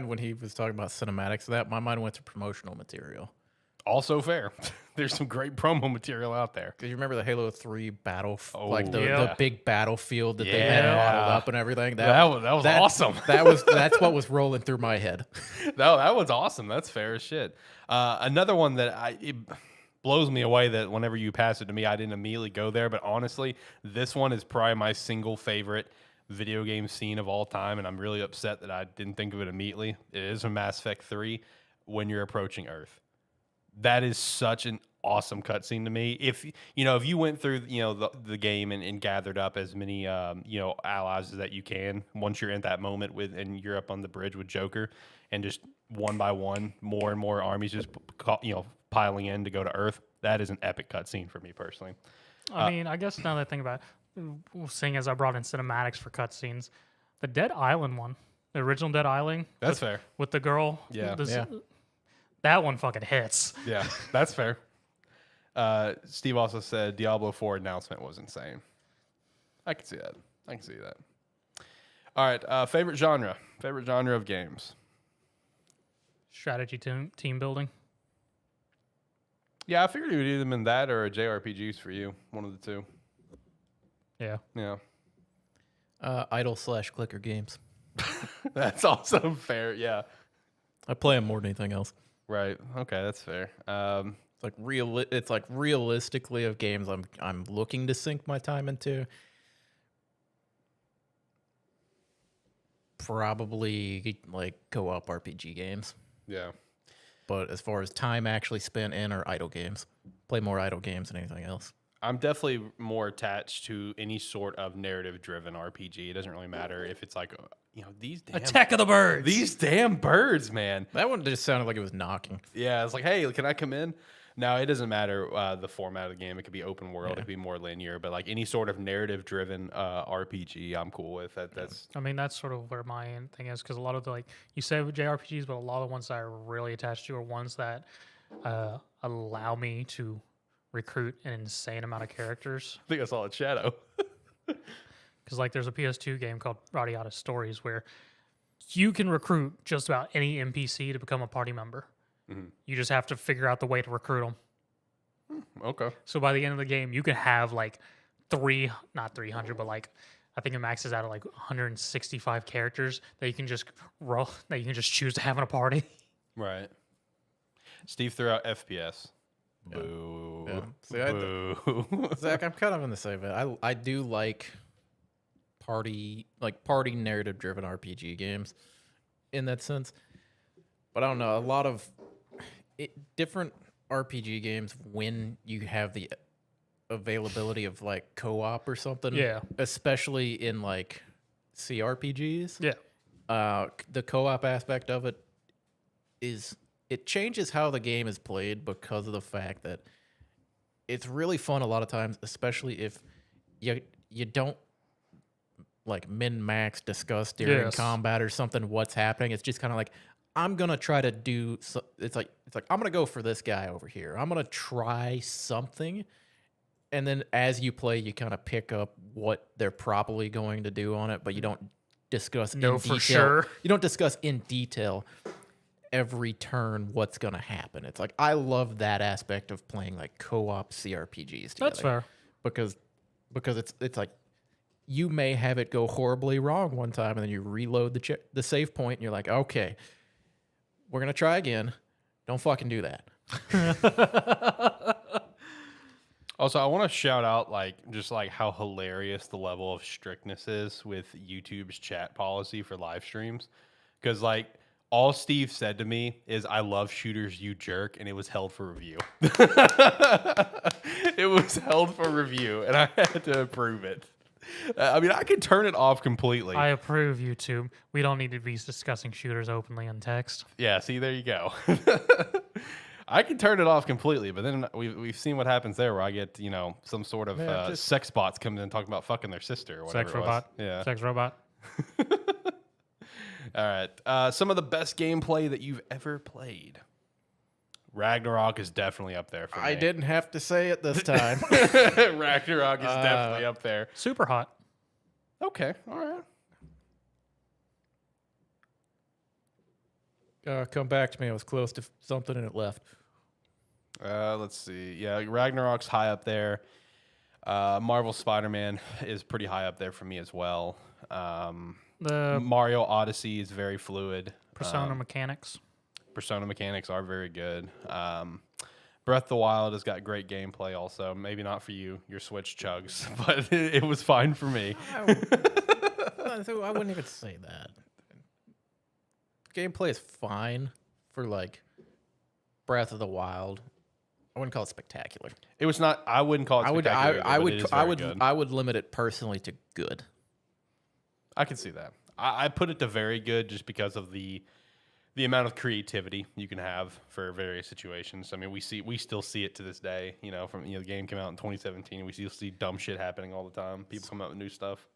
when he was talking about cinematics, my mind went to promotional material.
Also fair. There's some great promo material out there.
Because you remember the Halo 3 battle,
yeah.
the big battlefield that they had modeled up and everything.
That was awesome.
That's what was rolling through my head.
That was awesome. That's fair as shit. Another one that it blows me away that whenever you pass it to me, I didn't immediately go there. But honestly, this one is probably my single favorite video game scene of all time, and I'm really upset that I didn't think of it immediately. It is from Mass Effect 3 when you're approaching Earth. That is such an awesome cutscene to me. If you went through the game and gathered up as many allies as that you can, once you're in that moment and you're up on the bridge with Joker, and just one by one, more and more armies just piling in to go to Earth, that is an epic cutscene for me personally.
I mean, I guess now that I think about it, seeing as I brought in cinematics for cutscenes, the Dead Island one, the original Dead Island.
That's fair.
With the girl.
Yeah.
That one fucking hits.
Yeah, that's fair. Steve also said Diablo 4 announcement was insane. I can see that. All right, favorite genre of games.
Strategy team building.
Yeah, I figured you would do them in that or a JRPGs for you. One of the two.
Yeah.
Yeah.
Idle/clicker games.
That's also fair. Yeah.
I play them more than anything else.
Right. Okay, that's fair.
It's like It's like realistically of games I'm looking to sink my time into. Probably like co-op RPG games.
yeah.
But as far as time actually spent in or idle games, play more idle games than anything else.
I'm definitely more attached to any sort of narrative-driven RPG. It doesn't really matter if it's like, these damn
Attack of the Birds.
these damn birds, man.
That one just sounded like it was knocking.
Yeah, it's like, hey, can I come in? No, it doesn't matter the format of the game. It could be open world. It could be more linear. But like any sort of narrative-driven RPG, I'm cool with. That's
I mean, that's sort of where my thing is, because a lot of the, you say with JRPGs, but a lot of the ones that I'm really attached to are ones that allow me to recruit an insane amount of characters.
I think I saw a shadow.
Because like there's a PS2 game called Radiata Stories where you can recruit just about any NPC to become a party member. You just have to figure out the way to recruit them.
Okay.
So by the end of the game, you can have like not 300, but like I think it maxes out at like 165 characters that you can just choose to have in a party.
Right. Steve threw out FPS. Boo.
Yeah. See,
Boo.
Zach, I'm kind of in the same vein. I do like party narrative driven RPG games in that sense. But I don't know, a lot of different RPG games when you have the availability of like co-op or something.
Yeah.
Especially in like CRPGs.
Yeah.
The co-op aspect of it it changes how the game is played because of the fact that it's really fun a lot of times, especially if you don't like min-max discuss during combat or something what's happening. It's just kind of like, I'm gonna try to do it's like I'm gonna go for this guy over here. I'm gonna try something, and then as you play, you kind of pick up what they're probably going to do on it, but you don't discuss in detail.
Sure.
You don't discuss in detail every turn what's gonna happen. It's like I love that aspect of playing like co-op CRPGs together.
That's fair.
Because it's like you may have it go horribly wrong one time, and then you reload the save point, and you're like, okay, we're gonna try again. Don't fucking do that.
Also, I want to shout out just how hilarious the level of strictness is with YouTube's chat policy for live streams, because all Steve said to me is, "I love shooters, you jerk," and it was held for review. It was held for review, and I had to approve it. I mean, I could turn it off completely.
I approve, YouTube. We don't need to be discussing shooters openly in text.
Yeah, see, there you go. I can turn it off completely, but then we've seen what happens there, where I get some sort of sex bots coming in and talking about fucking their sister or whatever.
Sex robot.
Yeah.
Sex robot.
All right. Some of the best gameplay that you've ever played. Ragnarok is definitely up there for me.
I didn't have to say it this time.
Ragnarok is definitely up there.
Super hot.
Okay. All right.
Come back to me. I was close to something and it left.
Let's see. Yeah, Ragnarok's high up there. Marvel Spider-Man is pretty high up there for me as well.
The
Mario Odyssey is very fluid.
Persona mechanics.
Persona mechanics are very good. Breath of the Wild has got great gameplay also. Maybe not for you, your Switch chugs, but it was fine for me.
So I wouldn't even say that. Gameplay is fine for Breath of the Wild. I wouldn't call it spectacular.
It was not. I wouldn't call it spectacular.
I would limit it personally to good.
I can see that. I put it to very good just because of the amount of creativity you can have for various situations. I mean, we still see it to this day. From the game came out in 2017, we still see dumb shit happening all the time. People come out with new stuff.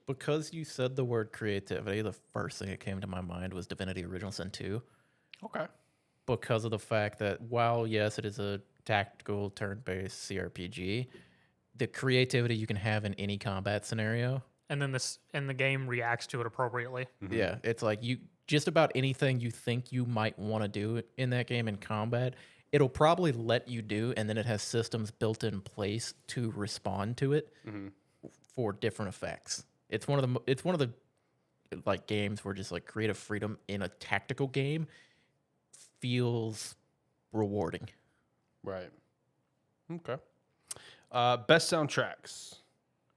Because you said the word creativity, the first thing that came to my mind was Divinity Original Sin 2.
Okay.
Because of the fact that while yes, it is a tactical turn-based CRPG, the creativity you can have in any combat scenario.
And then the game reacts to it appropriately.
Mm-hmm. Yeah, it's like just about anything you think you might want to do in that game in combat, it'll probably let you do, and then it has systems built in place to respond to it for different effects. It's one of the like games where just like creative freedom in a tactical game feels rewarding.
Right. Okay. Best soundtracks.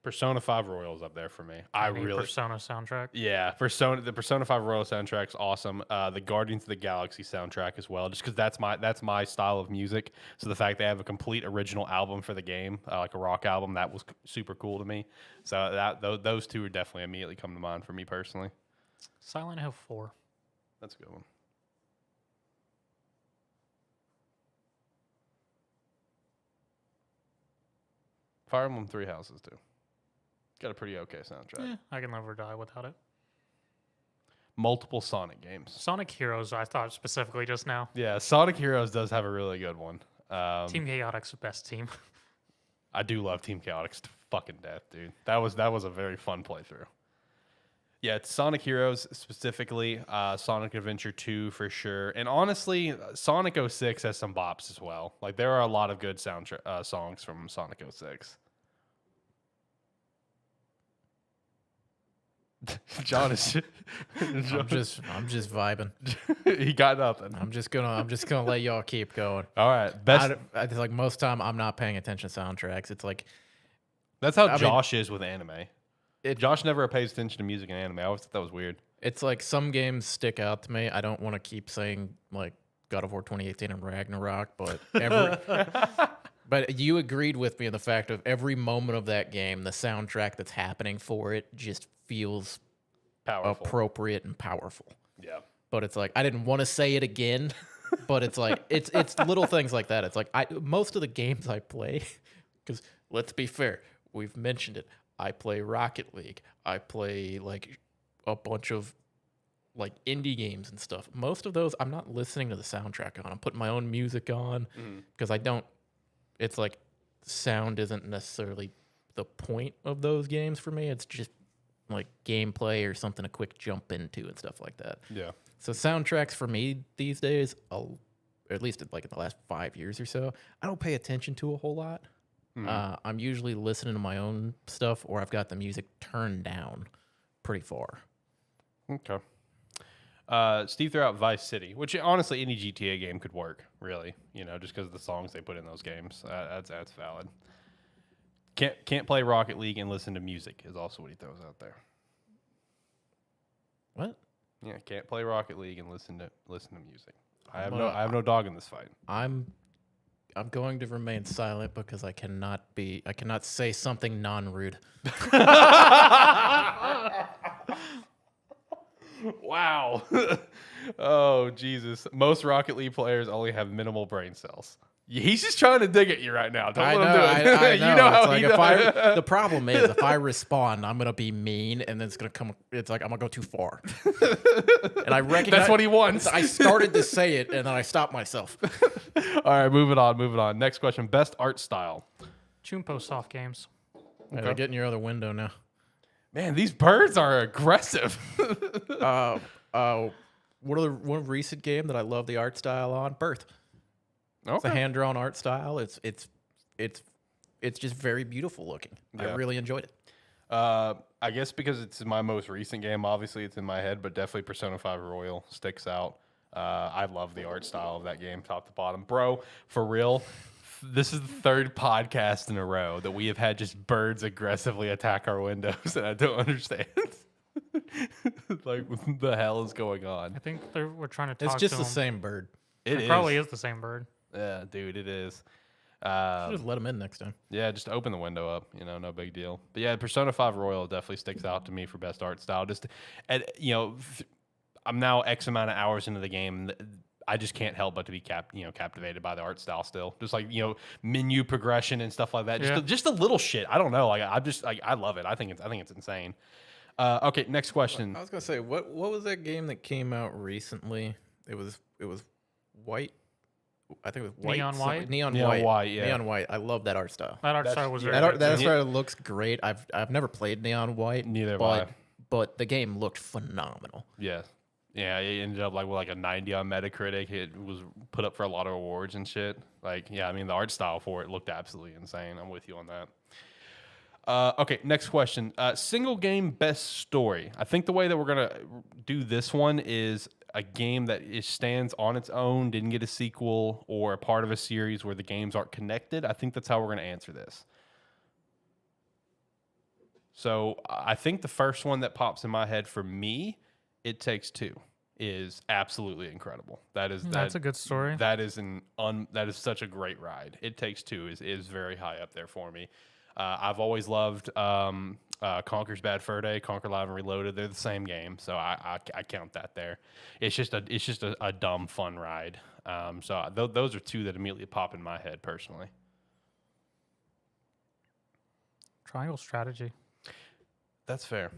Persona 5 Royals up there for me. I
Any
really
Persona soundtrack.
Yeah, the Persona 5 Royal soundtrack's awesome. The Guardians of the Galaxy soundtrack as well, just because that's my style of music. So the fact they have a complete original album for the game, like a rock album, that was super cool to me. So those two are definitely immediately come to mind for me personally.
Silent Hill 4.
That's a good one. Fire Emblem Three Houses too. Got a pretty okay soundtrack.
Yeah, I can live or die without it.
Multiple Sonic games.
Sonic Heroes, I thought specifically just now.
Yeah, Sonic Heroes does have a really good one.
Team Chaotic's the best team.
I do love Team Chaotix to fucking death, dude. That was a very fun playthrough. Yeah, it's Sonic Heroes specifically, Sonic Adventure 2 for sure. And honestly, Sonic 06 has some bops as well. Like, there are a lot of good soundtrack songs from Sonic 06. John is
I'm just vibing.
he got nothing.
I'm just gonna let y'all keep going.
All right, best.
It's like most time I'm not paying attention to soundtracks. It's like
That's how Josh is with anime.
It-
Josh never pays attention to music and anime. I always thought that was weird.
it's like some games stick out to me. I don't want to keep saying like God of War 2018 and Ragnarok, but but you agreed with me in the fact of every moment of that game, the soundtrack that's happening for it just feels
Powerful.
appropriate and powerful.
Yeah.
But it's like I didn't want to say it again, but it's like it's little things like that. It's like most of the games I play, because let's be fair, we've mentioned it. I play Rocket League. I play like a bunch of like indie games and stuff. Most of those I'm not listening to the soundtrack on. I'm putting my own music on because I don't. It's like sound isn't necessarily the point of those games for me. It's just like gameplay or something to quick jump into and stuff like that.
Yeah.
So soundtracks for me these days, or at least like in the last 5 years or so, I don't pay attention to a whole lot. I'm usually listening to my own stuff, or I've got the music turned down pretty far.
Okay. Steve threw out Vice City, which honestly any GTA game could work, really. You know, just because of the songs they put in those games. That's valid. Can't play Rocket League and listen to music is also what he throws out there.
What?
Yeah, can't play Rocket League and listen to music. I have no dog in this fight.
I'm going to remain silent because I cannot say something non-rude.
Wow. Oh, Jesus. Most Rocket League players only have minimal brain cells. He's just trying to dig at you right now. Don't let him do it.
I know.
You know how
it's
he
like
does.
the problem is if I respond, I'm gonna be mean, and then it's gonna come. It's like I'm gonna go too far. And I recognize
That's what he wants.
I started to say it, and then I stopped myself.
All right, moving on. Next question. Best art style.
Chumpo soft games.
Okay. Get in your other window now.
Man, these birds are aggressive.
One recent game that I love the art style on? Birth. It's a hand-drawn art style. It's just very beautiful looking.
Yeah.
I really enjoyed it.
I guess because it's my most recent game, obviously it's in my head, but definitely Persona 5 Royal sticks out. I love the art style of that game, top to bottom. Bro, for real, this is the third podcast in a row that we have had just birds aggressively attack our windows, and I don't understand. Like, what the hell is going on?
I think we're trying to talk
It's just
to
the
them.
same bird.
It probably is the same bird.
Yeah, dude, it is.
Just let him in next time.
Yeah, just open the window up. You know, no big deal. But yeah, Persona 5 Royal definitely sticks out to me for best art style. Just, and you know, I'm now X amount of hours into the game. I just can't help but to be captivated by the art style still. Just like, you know, menu progression and stuff like that. Just a little shit. I don't know. Like I love it. I think it's insane. Okay, next question.
I was gonna say, what was that game that came out recently? It was white. I think it was white.
Neon white?
Neon
Neon
white.
white, yeah.
Neon white. I love that art style.
That art style was very
That
good.
art
too.
style looks great. I've never played Neon white.
Neither have I.
But the game looked phenomenal.
Yeah. Yeah, it ended up like with like a 90 on Metacritic. It was put up for a lot of awards and shit. Like, yeah, I mean the art style for it looked absolutely insane. I'm with you on that. Okay, next question. Single game best story. I think the way that we're gonna do this one is a game that stands on its own, didn't get a sequel, or a part of a series where the games aren't connected. I think that's how we're gonna answer this. So I think the first one that pops in my head for me, It Takes Two, is absolutely incredible.
That's a good story.
That is such a great ride. It Takes Two is very high up there for me. I've always loved Conker's Bad Fur Day, Conker Live and Reloaded. They're the same game, so I count that there. It's just a dumb fun ride. Those are two that immediately pop in my head personally.
Triangle Strategy.
That's fair.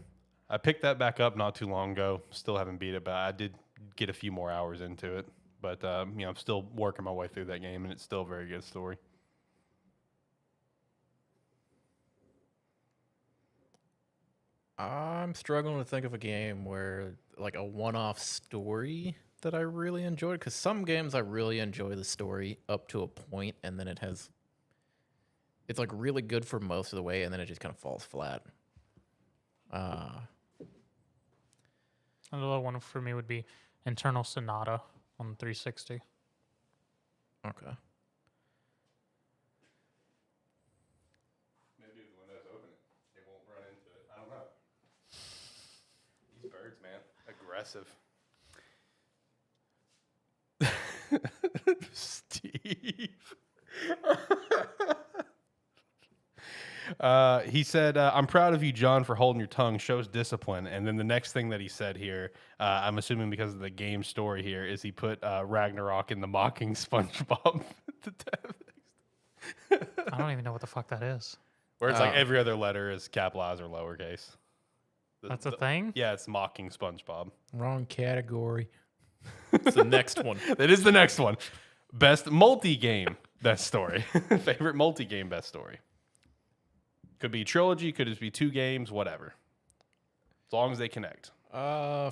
I picked that back up not too long ago. Still haven't beat it, but I did get a few more hours into it. But I'm still working my way through that game, and it's still a very good story.
I'm struggling to think of a game where like a one-off story that I really enjoyed, because some games I really enjoy the story up to a point, and then it's like really good for most of the way, and then it just kind of falls flat.
Another one for me would be Internal Sonata on 360.
Okay.
Maybe if the window's open, it won't run into it. I don't know. These birds, man, aggressive. Steve. He said, I'm proud of you, John, for holding your tongue. Shows discipline. And then the next thing that he said here, I'm assuming because of the game story here, is he put Ragnarok in the mocking SpongeBob.
I don't even know what the fuck that is.
Where it's like every other letter is capitalized or lowercase.
That's a thing?
Yeah, it's mocking SpongeBob.
Wrong category. It's the next one.
That is the next one. Best multi-game best story. Favorite multi-game best story. Could be trilogy, could just be 2 games, whatever. As long as they connect.
For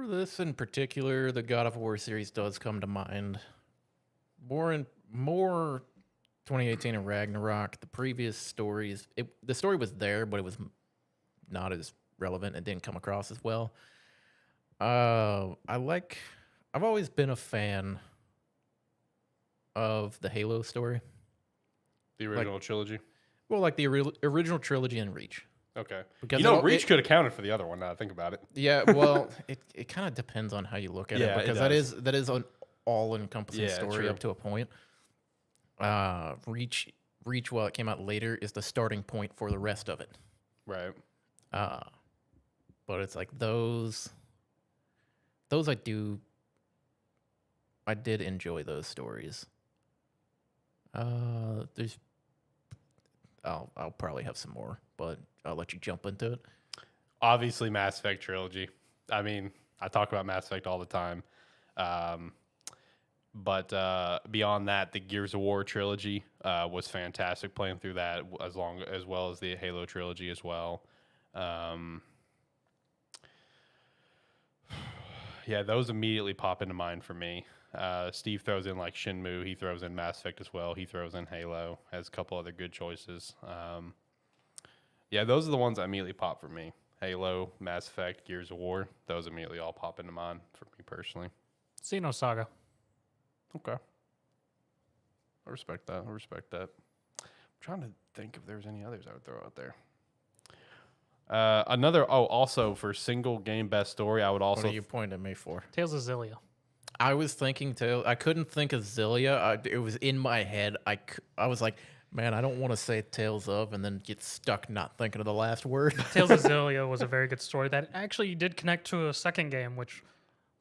this in particular, the God of War series does come to mind. More 2018 and Ragnarok. The previous stories, the story was there, but it was not as relevant. It didn't come across as well. I've always been a fan of the Halo story.
The original trilogy?
Well, like the original trilogy and Reach.
Okay.
Because
Reach could have counted for the other one now that I think about it.
Yeah, well, it kind of depends on how you look at it, because that is an all-encompassing story
true.
up to a point. Reach, while it came out later, is the starting point for the rest of it.
Right.
But it's like those I did enjoy those stories. I'll probably have some more, but I'll let you jump into it.
Obviously, Mass Effect trilogy. I mean, I talk about Mass Effect all the time. But beyond that, the Gears of War trilogy was fantastic playing through that as well as the Halo trilogy as well. Yeah, those immediately pop into mind for me. Steve throws in like Shenmue. He throws in Mass Effect as well. He throws in Halo. Has a couple other good choices. Yeah, those are the ones that immediately pop for me. Halo, Mass Effect, Gears of War. Those immediately all pop into mind for me personally.
Xenosaga.
Okay. I respect that. I'm trying to think if there's any others I would throw out there. Also for single game best story, I would also.
What are you pointing at me for?
Tales of Zillia.
I was thinking Tales. I couldn't think of Zillia. It was in my head. I was like, man, I don't want to say Tales of, and then get stuck not thinking of the last word.
Tales of Zillia was a very good story that actually did connect to a second game, which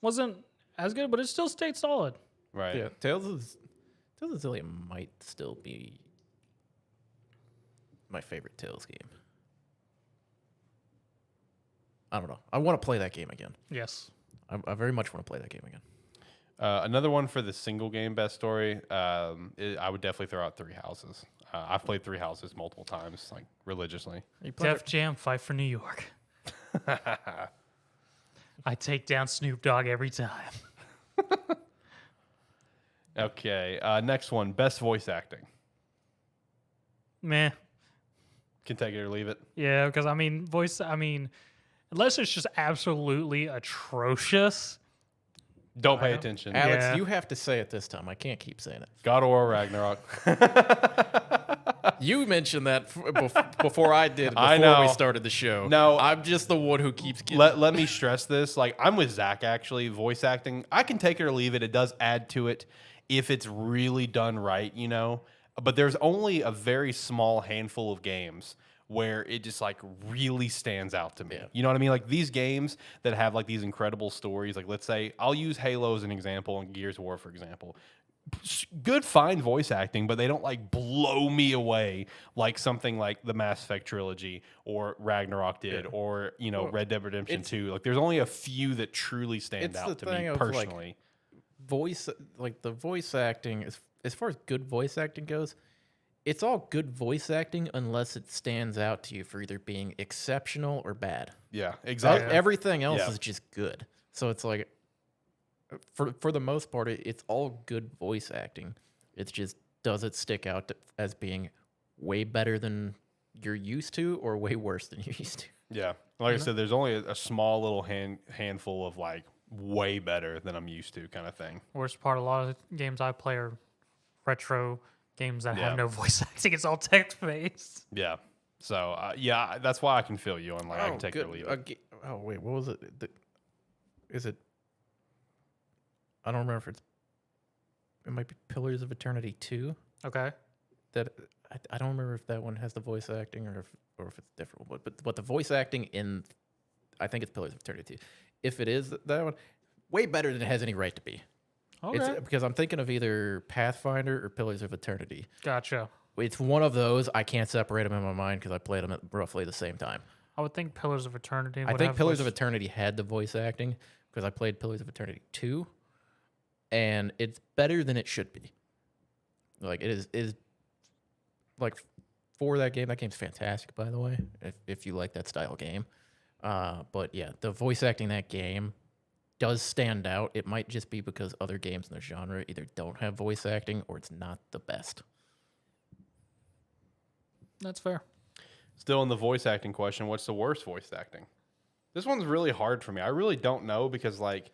wasn't as good, but it still stayed solid.
Right.
Yeah, Tales of Zillia might still be my favorite Tales game. I don't know. I want to play that game again.
Yes.
I very much want to play that game again.
Another one for the single game best story, I would definitely throw out Three Houses. I've played Three Houses multiple times, like religiously.
Def Jam, Fight for New York. I take down Snoop Dogg every time.
Okay, next one, best voice acting.
Meh.
Can take it or leave it.
Yeah, because unless it's just absolutely atrocious.
Don't pay attention.
Alex,
Yeah.
you have to say it this time. I can't keep saying it.
God of War Ragnarok.
You mentioned that before I did, before
I know.
we started the show.
No.
I'm just the one who keeps getting...
Let me stress this. Like, I'm with Zach, actually. Voice acting, I can take it or leave it. It does add to it if it's really done right, you know? But there's only a very small handful of games where it just like really stands out to me.
Yeah.
You know what I mean? Like these games that have like these incredible stories, like let's say I'll use Halo as an example and Gears of War, for example. Good, fine voice acting, but they don't like blow me away like something like the Mass Effect trilogy or Ragnarok did, or, you know, Red Dead Redemption 2. Like there's only a few that truly stand out to me personally.
The voice acting, as far as good voice acting goes, it's all good voice acting unless it stands out to you for either being exceptional or bad.
Yeah, exactly.
Everything else is just good. So it's like, for the most part, it's all good voice acting. It's just, does it stick out as being way better than you're used to or way worse than you're used to?
Yeah. Like I said, there's only a small little handful of like way better than I'm used to kind of thing.
Worst part, a lot of games I play are retro games that have no voice acting. It's all text based.
Yeah. So, yeah, that's why I can feel you on like I can take it or leave it.
Oh, wait, what was it? Is it... I don't remember if it might be Pillars of Eternity 2.
Okay.
That I don't remember if that one has the voice acting or if it's different. But the voice acting in, I think it's Pillars of Eternity 2. If it is that one, way better than it has any right to be.
Okay.
It's, because I'm thinking of either Pathfinder or Pillars of Eternity.
Gotcha.
It's one of those. I can't separate them in my mind because I played them at roughly the same time.
I would think Pillars of Eternity.
I think Pillars of Eternity had the voice acting because I played Pillars of Eternity 2, and it's better than it should be. Like it is like for that game. That game's fantastic, by the way. If you like that style game, but yeah, the voice acting in that game does stand out. It might just be because other games in the genre either don't have voice acting or it's not the best.
That's fair.
Still in the voice acting question, what's the worst voice acting? This one's really hard for me. I really don't know because like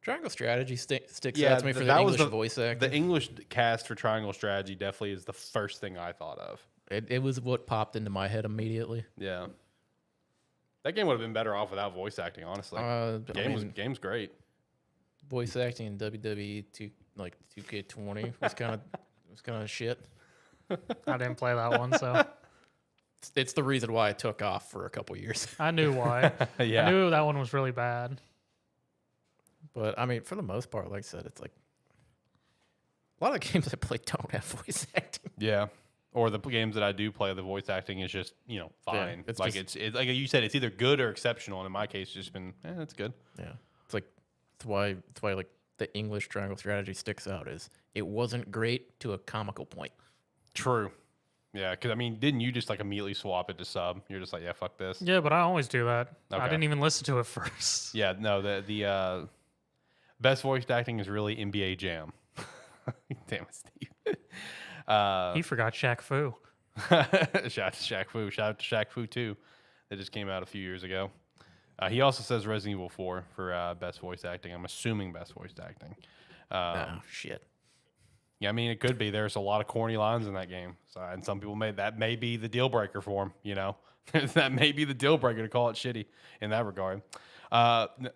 Triangle Strategy sticks out to me for the English voice acting.
The English cast for Triangle Strategy definitely is the first thing I thought of.
It was what popped into my head immediately.
Yeah. That game would have been better off without voice acting, honestly. Game's great.
Voice acting in WWE 2K20 was kind of shit.
I didn't play that one, so
it's the reason why I took off for a couple years.
I knew why.
Yeah.
I knew that one was really bad.
But I mean, for the most part, like I said, it's like a lot of games I play don't have voice acting.
Yeah. Or the games that I do play, the voice acting is just, you know, fine.
Yeah, it's
like
just,
it's like you said, it's either good or exceptional. And in my case, it's just been, it's good.
Yeah, it's like that's why like the English Triangle Strategy sticks out is it wasn't great to a comical point.
True. Yeah, because I mean, didn't you just like immediately swap it to sub? You're just like, yeah, fuck this.
Yeah, but I always do that.
Okay.
I didn't even listen to it first.
Yeah, no, the best voice acting is really NBA Jam. Damn it, Steve.
He forgot Shaq Fu.
Shout out to Shaq Fu. Shout out to Shaq Fu 2 that just came out a few years ago. He also says Resident Evil 4 for best voice acting. I'm assuming best voice acting.
Oh, shit.
Yeah, I mean, it could be. There's a lot of corny lines in that game. So, and some people that may be the deal breaker for him, you know? That may be the deal breaker to call it shitty in that regard.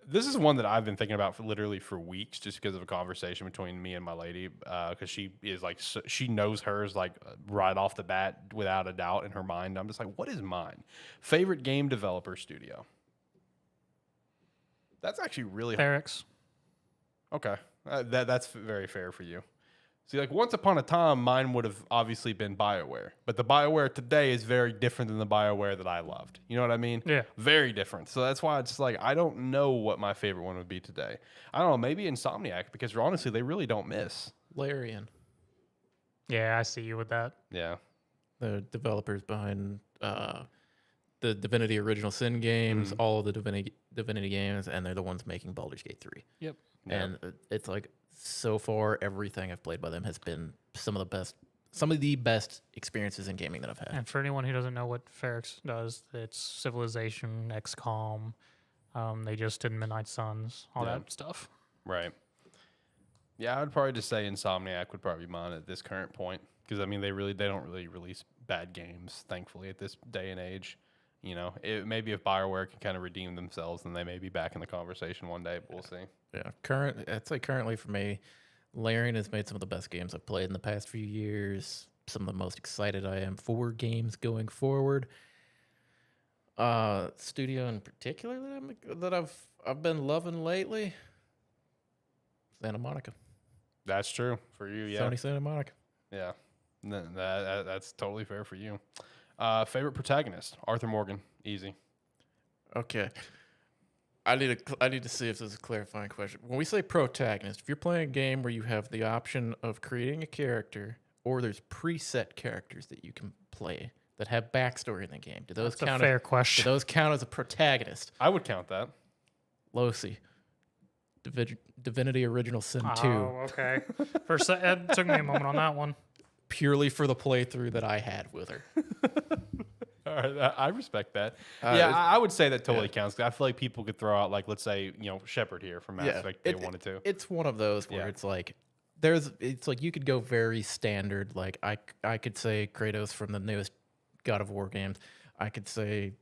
This is one that I've been thinking about literally for weeks just because of a conversation between me and my lady because she is like, she knows hers like right off the bat without a doubt in her mind. I'm just like, what is mine? Favorite game developer studio? That's actually really hard.
Ferrex.
Okay. That's very fair for you. See, like once upon a time, mine would have obviously been BioWare. But the BioWare today is very different than the BioWare that I loved. You know what I mean?
Yeah.
Very different. So that's why it's just like, I don't know what my favorite one would be today. I don't know, maybe Insomniac, because honestly, they really don't miss.
Larian.
Yeah, I see you with that.
Yeah.
The developers behind the Divinity Original Sin games, all of the Divinity games, and they're the ones making Baldur's Gate 3.
Yep.
And it's like so far everything I've played by them has been some of the best experiences in gaming that I've had.
And for anyone who doesn't know what Ferrex does, it's Civilization, XCOM. They just did Midnight Suns, all that stuff.
Right. Yeah, I would probably just say Insomniac would probably be mine at this current point, because I mean they don't really release bad games, thankfully, at this day and age. You know, maybe if BioWare can kind of redeem themselves, then they may be back in the conversation one day. But we'll see.
Yeah, I'd say currently for me, Larian has made some of the best games I've played in the past few years. Some of the most excited I am for games going forward. Studio in particular that I've been loving lately, Santa Monica.
That's true for you, yeah.
Sony Santa Monica.
Yeah, that's totally fair for you. Favorite protagonist, Arthur Morgan, easy.
Okay. I need to see if this is a clarifying question. When we say protagonist, if you're playing a game where you have the option of creating a character or there's preset characters that you can play that have backstory in the game, do those
That's a fair question.
Do those count as a protagonist?
I would count that.
Losi, Divinity Original Sin 2.
Oh, okay. It took me a moment on that one.
Purely for the playthrough that I had with her.
All right, I respect that. I would say that totally counts. 'Cause I feel like people could throw out, like, let's say, Shepard here from Mass Effect, they wanted to.
It's one of those where it's like you could go very standard. Like I could say Kratos from the newest God of War games. I could say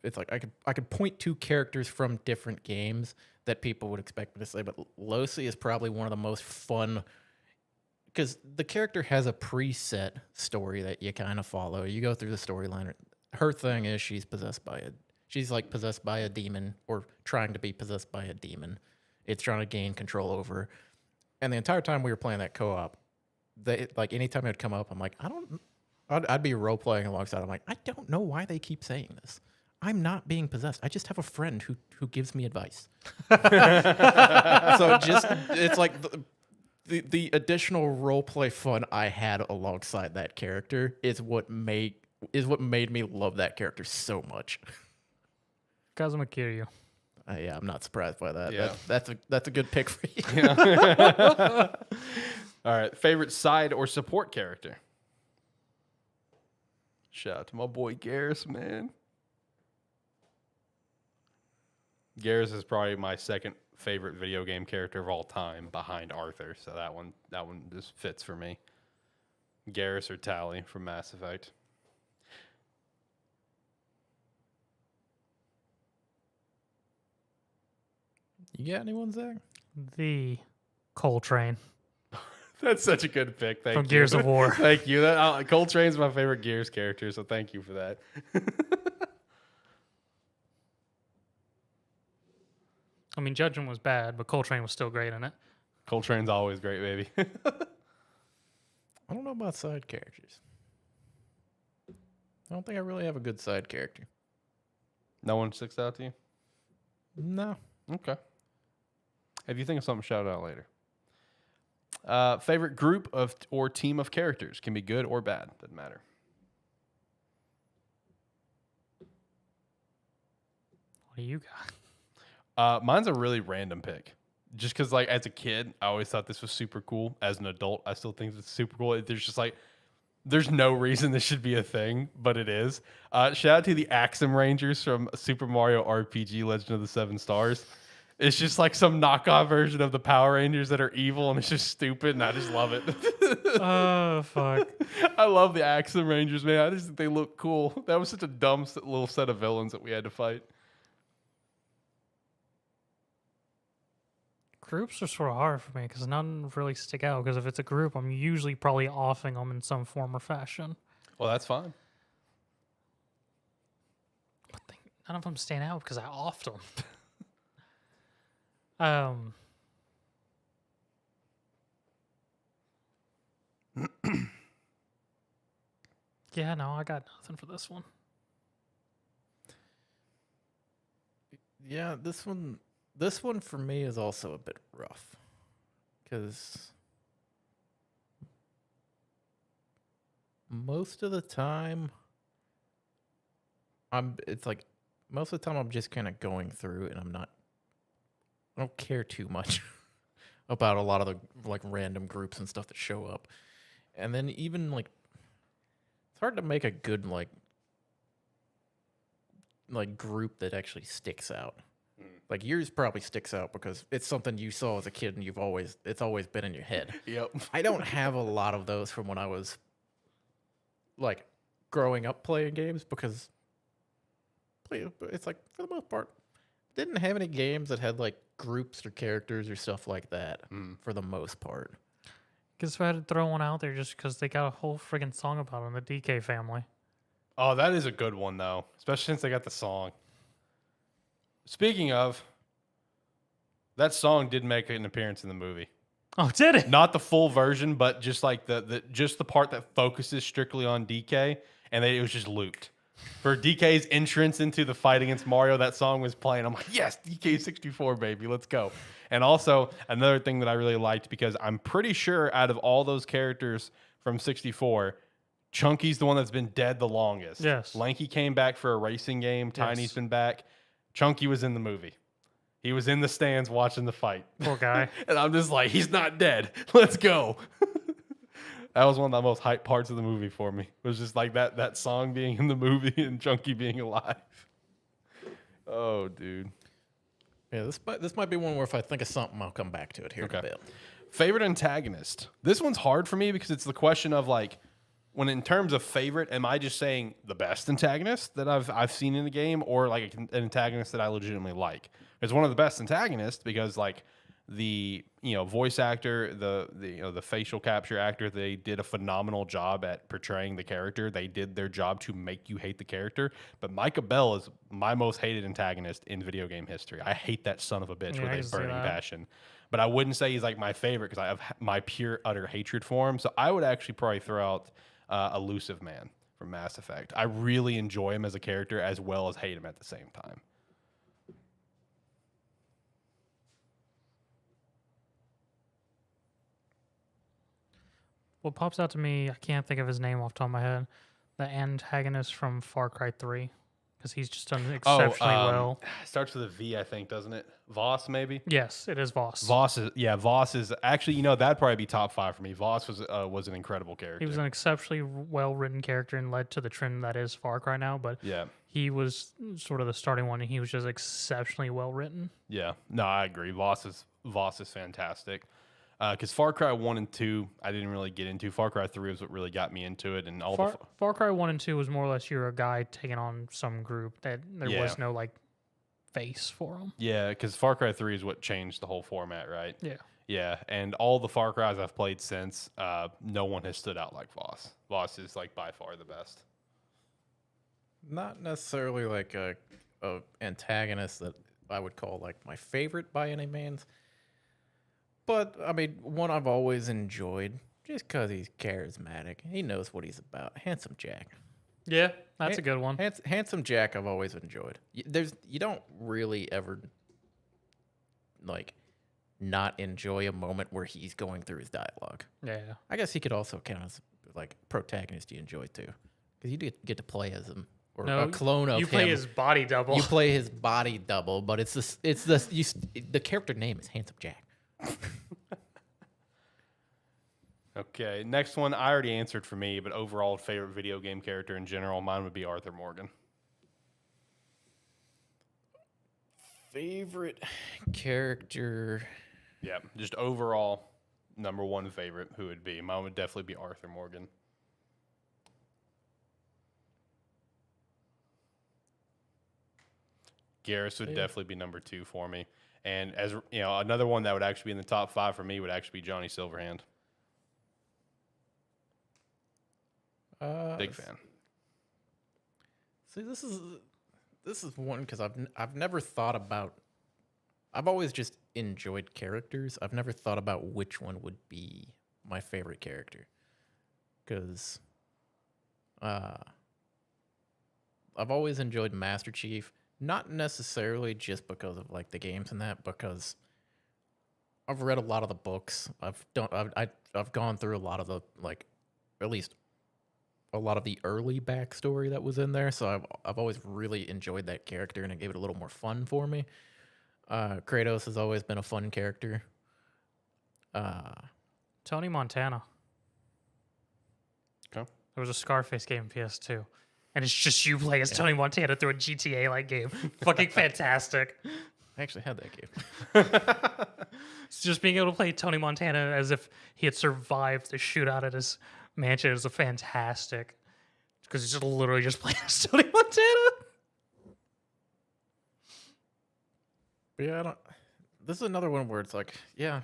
it's like I could point to characters from different games that people would expect me to say, but Losi is probably one of the most fun. Because the character has a preset story that you kind of follow. You go through the storyline. Her thing is she's possessed by a demon, or trying to be possessed by a demon. It's trying to gain control over her. And the entire time we were playing that co-op, anytime it would come up, I'm like, I'd be role playing alongside. I'm like, I don't know why they keep saying this. I'm not being possessed. I just have a friend who gives me advice. So it's like. The additional roleplay fun I had alongside that character is what made me love that character so much.
Kazuma Kiryu.
Yeah, I'm not surprised by that.
Yeah.
That's a good pick for you.
Yeah. All right, favorite side or support character? Shout out to my boy Garrus, man. Garrus is probably my second favorite video game character of all time, behind Arthur. So that one just fits for me. Garrus or Tali from Mass Effect.
You got anyone, Zach?
The Coltrane
That's such a good pick. Thank you.
from Gears of War.
Thank you. Coltrane's my favorite Gears character, so thank you for that.
I mean, Judgment was bad, but Coltrane was still great in it.
Coltrane's always great, baby.
I don't know about side characters. I don't think I really have a good side character.
No one sticks out to you?
No.
Okay. If you think of something, shout it out later. Favorite group of or team of characters, can be good or bad, doesn't matter.
What do you got?
Mine's a really random pick. Just because, like, as a kid, I always thought this was super cool. As an adult, I still think it's super cool. There's no reason this should be a thing, but it is. Shout out to the Axum Rangers from Super Mario RPG Legend of the Seven Stars. It's just like some knockoff version of the Power Rangers that are evil, and it's just stupid, and I just love it.
Oh, fuck.
I love the Axum Rangers, man. I just think they look cool. That was such a dumb little set of villains that we had to fight.
Groups are sort of hard for me because none really stick out. Because if it's a group, I'm usually probably offing them in some form or fashion.
Well, that's fine.
But none of them stand out because I offed them. Yeah, no, I got nothing for this one.
Yeah, this one for me is also a bit rough because most of the time it's like most of the time I'm just kind of going through and I don't care too much about a lot of the like random groups and stuff that show up. And then even like it's hard to make a good like group that actually sticks out. Like yours probably sticks out because it's something you saw as a kid and it's always been in your head.
Yep.
I don't have a lot of those from when I was like growing up playing games because it's like for the most part didn't have any games that had like groups or characters or stuff like that for the most part.
Guess I had to throw one out there just because they got a whole friggin' song about it in the DK family.
Oh, that is a good one though, especially since they got the song. Speaking of, that song did make an appearance in the movie.
Oh, did it?
Not the full version, but just like just the part that focuses strictly on DK, and it was just looped. For DK's entrance into the fight against Mario, that song was playing. I'm like, yes, DK64, baby, let's go. And also, another thing that I really liked, because I'm pretty sure out of all those characters from 64, Chunky's the one that's been dead the longest.
Yes.
Lanky came back for a racing game. Tiny's been back. Chunky was in the movie. He was in the stands watching the fight.
Poor guy.
And I'm just like, he's not dead. Let's go. That was one of the most hype parts of the movie for me. It was just like that song being in the movie and Chunky being alive. Oh, dude.
Yeah, this might be one where if I think of something, I'll come back to it here in a bit.
Favorite antagonist. This one's hard for me because it's the question of like, when in terms of favorite, am I just saying the best antagonist that I've seen in the game, or like an antagonist that I legitimately like? It's one of the best antagonists because like the voice actor, the facial capture actor, they did a phenomenal job at portraying the character. They did their job to make you hate the character. But Micah Bell is my most hated antagonist in video game history. I hate that son of a bitch with a burning passion. But I wouldn't say he's like my favorite because I have my pure utter hatred for him. So I would actually probably throw out Elusive Man from Mass Effect. I really enjoy him as a character as well as hate him at the same time.
What pops out to me, I can't think of his name off the top of my head, the antagonist from Far Cry 3, because he's just done exceptionally well.
It starts with a V, I think, doesn't it? Voss, maybe?
Yes, it is Voss.
Voss is actually, that'd probably be top 5 for me. Voss was an incredible character.
He was an exceptionally well-written character and led to the trend that is Far Cry now, but he was sort of the starting one, and he was just exceptionally well-written.
Yeah, no, I agree. Voss is fantastic. Because Far Cry 1 and 2, I didn't really get into. Far Cry 3 was what really got me into it. And
Far Cry 1 and 2 was more or less you're a guy taking on some group that there was no, like, face for him.
Yeah, because Far Cry 3 is what changed the whole format, right?
Yeah.
Yeah, and all the Far Cries I've played since, no one has stood out like Voss. Voss is, like, by far the best.
Not necessarily like a antagonist that I would call, like, my favorite by any means. But, I mean, one I've always enjoyed, just because he's charismatic. He knows what he's about. Handsome Jack.
Yeah, that's a good one.
Handsome Jack I've always enjoyed. You don't really ever, like, not enjoy a moment where he's going through his dialogue.
Yeah.
I guess he could also count as, like, protagonist you enjoy, too. Because you get to play as him. Or a clone of him.
You play his body double.
You play his body double, but the character name is Handsome Jack.
Okay, next one I already answered for me, but overall favorite video game character in general, mine would be Arthur Morgan.
Favorite character?
Yeah, just overall number one favorite, who would be? Mine would definitely be Arthur Morgan. Garrus would definitely be number 2 for me. And as another one that would actually be in the top 5 for me would actually be Johnny Silverhand. Big fan.
See, this is one because I've never thought about. I've always just enjoyed characters. I've never thought about which one would be my favorite character, because I've always enjoyed Master Chief. Not necessarily just because of like the games and that, because I've read a lot of the books. I've gone through a lot of the, like, at least a lot of the early backstory that was in there. So I've always really enjoyed that character, and it gave it a little more fun for me. Kratos has always been a fun character.
Tony Montana.
Okay.
There was a Scarface game in PS2. And it's just you playing as Tony Montana through a GTA-like game. Fucking fantastic.
I actually had that game.
It's just being able to play Tony Montana as if he had survived the shootout at his mansion is a fantastic. Because he's just literally just playing as Tony Montana.
But yeah, this is another one where it's like, yeah,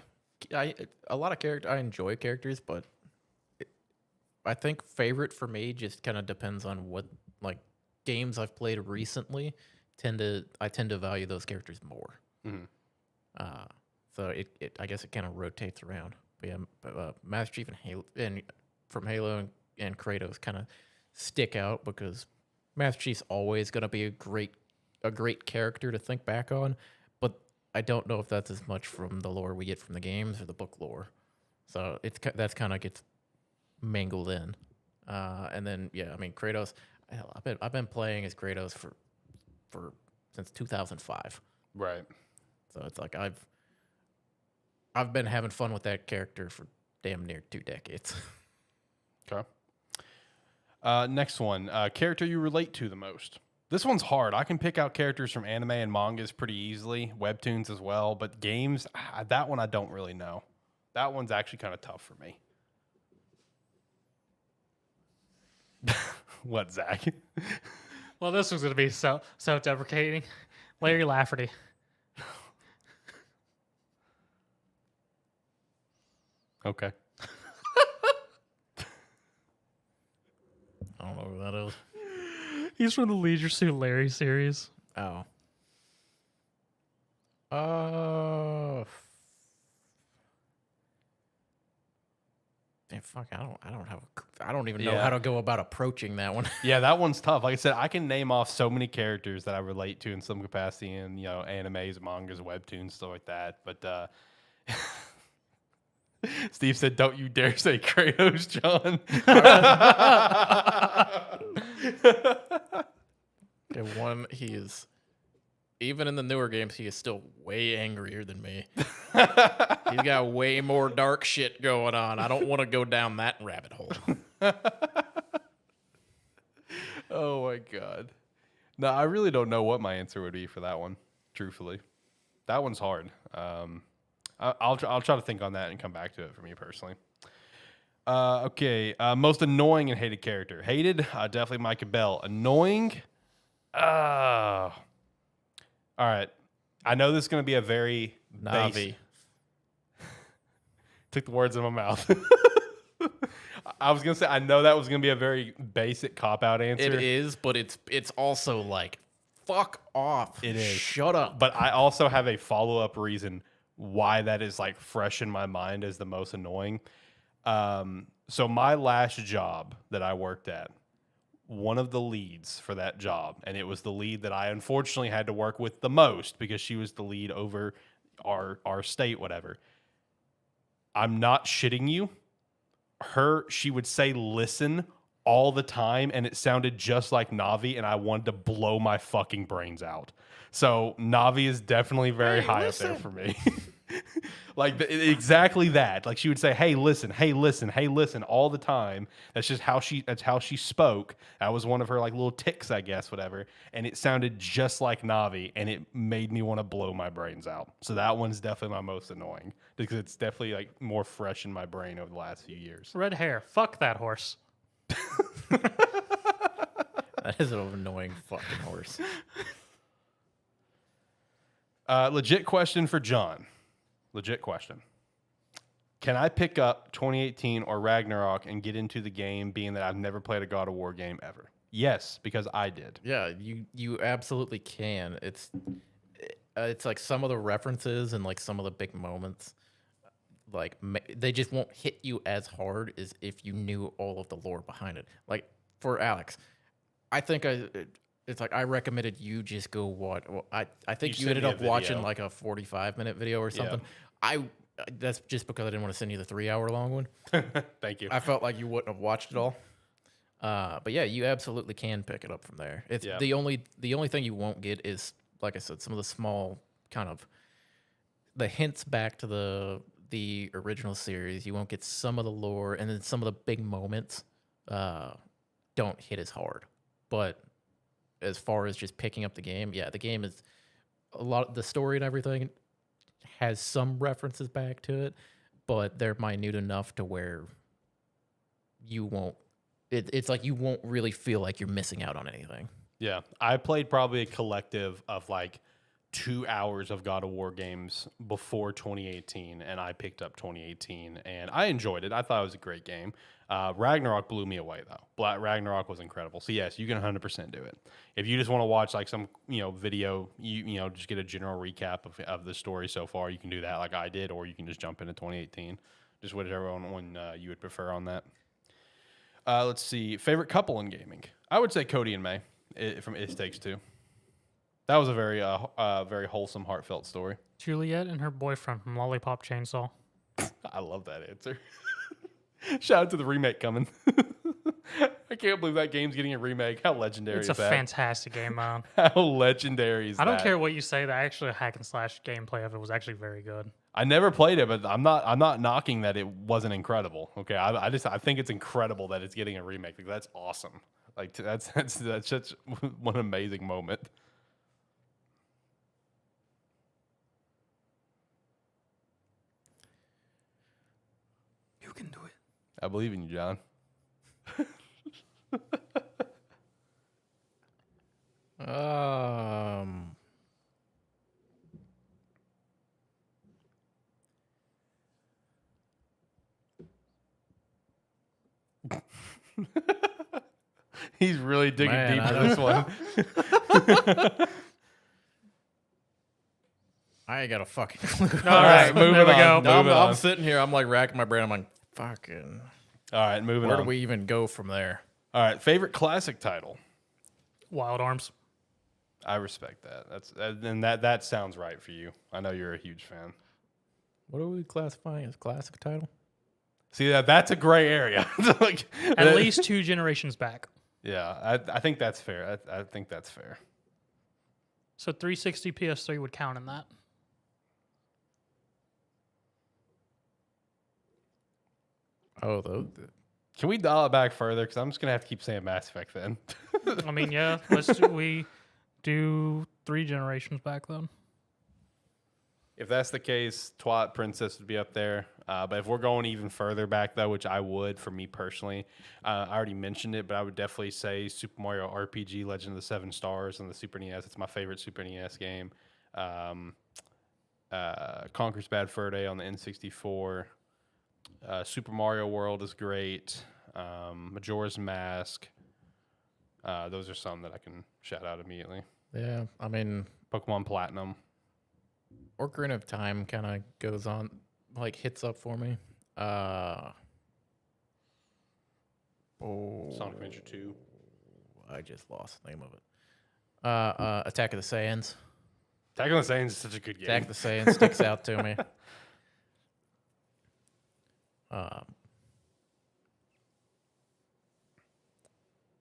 a lot of characters. I enjoy characters, but I think favorite for me just kind of depends on what like games I've played recently. I tend to value those characters more. So I guess it kind of rotates around. But yeah, Master Chief and Halo from Halo and Kratos kind of stick out because Master Chief's always going to be a great character to think back on. But I don't know if that's as much from the lore we get from the games or the book lore. So that's kind of gets mangled in. And then yeah, I mean Kratos. Hell, I've been playing as Kratos for since 2005.
Right.
So it's like I've been having fun with that character for damn near 2 decades.
Okay. Next one. Character you relate to the most. This one's hard. I can pick out characters from anime and mangas pretty easily, webtoons as well, but games, that one I don't really know. That one's actually kind of tough for me. What, Zach?
Well, this one's going to be self-deprecating. Larry Lafferty.
Okay.
I don't know who that is.
He's from the Leisure Suit Larry series.
Oh. Damn, fuck! I don't even know how to go about approaching that one.
Yeah, that one's tough. Like I said, I can name off so many characters that I relate to in some capacity in, animes, mangas, webtoons, stuff like that. But Steve said, "Don't you dare say Kratos, John."
Okay, one, he is even in the newer games, he is still way angrier than me. He's got way more dark shit going on. I don't want to go down that rabbit hole.
Oh my god. No, I really don't know what my answer would be for that one. Truthfully, that one's hard. I'll try to think on that and come back to it for me personally. Okay. Most annoying and hated character. Hated, definitely Micah Bell. Annoying, all right. I know this is going to be a very
Navi.
Took the words in my mouth. I was going to say, I know that was going to be a very basic cop-out answer.
It is, but it's also like, fuck off.
It is.
Shut up.
But I also have a follow-up reason why that is like fresh in my mind as the most annoying. So my last job that I worked at, one of the leads for that job, and it was the lead that I unfortunately had to work with the most because she was the lead over our state, whatever. I'm not shitting you. She would say listen all the time, and it sounded just like Navi, and I wanted to blow my fucking brains out. So Navi is definitely very high up there for me. Like exactly that. Like she would say, "Hey, listen, hey, listen, hey, listen," all the time. That's how she spoke. That was one of her like little ticks, I guess, whatever. And it sounded just like Navi, and it made me want to blow my brains out. So that one's definitely my most annoying because it's definitely like more fresh in my brain over the last few years.
Red hair. Fuck that horse.
That is an annoying fucking horse.
Legit question for John. Legit question. Can I pick up 2018 or Ragnarok and get into the game being that I've never played a God of War game ever? Yes, because I did.
Yeah, you absolutely can. It's like some of the references and like some of the big moments, like they just won't hit you as hard as if you knew all of the lore behind it. Like for Alex, I think it's like I recommended you just go watch. Well, I think you ended up watching like a 45-minute video or something. Yeah. That's just because I didn't want to send you the 3-hour long one.
Thank you.
I felt like you wouldn't have watched it all. But yeah, you absolutely can pick it up from there. It's
Yeah.
the only thing you won't get is, like I said, some of the small kind of the hints back to the original series. You won't get some of the lore, and then some of the big moments don't hit as hard. But as far as just picking up the game, yeah, the game is a lot. The story and everything has some references back to it, but they're minute enough to where you won't. It's like you won't really feel like you're missing out on anything.
Yeah, I played probably a collective of like 2 hours of God of War games before 2018, and I picked up 2018, and I enjoyed it. I thought it was a great game. Ragnarok blew me away though. Ragnarok was incredible. So yes, you can 100% do it. If you just want to watch like some video, you know just get a general recap of the story so far, you can do that like I did, or you can just jump into 2018. Just whatever one you would prefer on that. Let's see. Favorite couple in gaming? I would say Cody and May from It Takes Two. That was a very wholesome, heartfelt story.
Juliet and her boyfriend from Lollipop Chainsaw.
I love that answer. Shout out to the remake coming. I can't believe that game's getting a remake. How legendary
It's
is
a
that?
fantastic game, man.
How legendary is that?
I don't care what you say. The actual hack and slash gameplay of it was actually very good.
I never played it, but I'm not knocking that it wasn't incredible. Okay, I think it's incredible that it's getting a remake. Like, that's awesome. Like that's such one amazing moment.
You can do it.
I believe in you, John. He's really digging deep into this one.
I ain't got a fucking clue.
All right,
moving
there we
on.
go.
Moving on.
I'm sitting here. I'm like racking my brain. I'm like, fucking.
All right, moving
Where
on.
do we even go from there?
All right, favorite classic title.
Wild Arms.
I respect that. That sounds right for you. I know you're a huge fan.
What are we classifying as classic title?
See that's a gray area. Like,
At least 2 generations back.
Yeah, I think that's fair. I think that's fair.
So 360 PS3 would count in that.
Oh,
Can we dial it back further? Because I'm just gonna have to keep saying Mass Effect then.
I mean, yeah. We do 3 generations back then.
If that's the case, Twilight Princess would be up there. But if we're going even further back, though, which I would for me personally, I already mentioned it, but I would definitely say Super Mario RPG Legend of the Seven Stars on the Super NES. It's my favorite Super NES game. Conker's Bad Fur Day on the N64. Super Mario World is great. Majora's Mask. Those are some that I can shout out immediately.
yeah. I mean,
Pokemon Platinum.
Ocarina of Time kind of goes on, like hits up for me.
Sonic Adventure 2.
I just lost the name of it. Attack of the Saiyans.
Attack on the Saiyans is such a good game.
Attack of the Saiyans sticks out to me.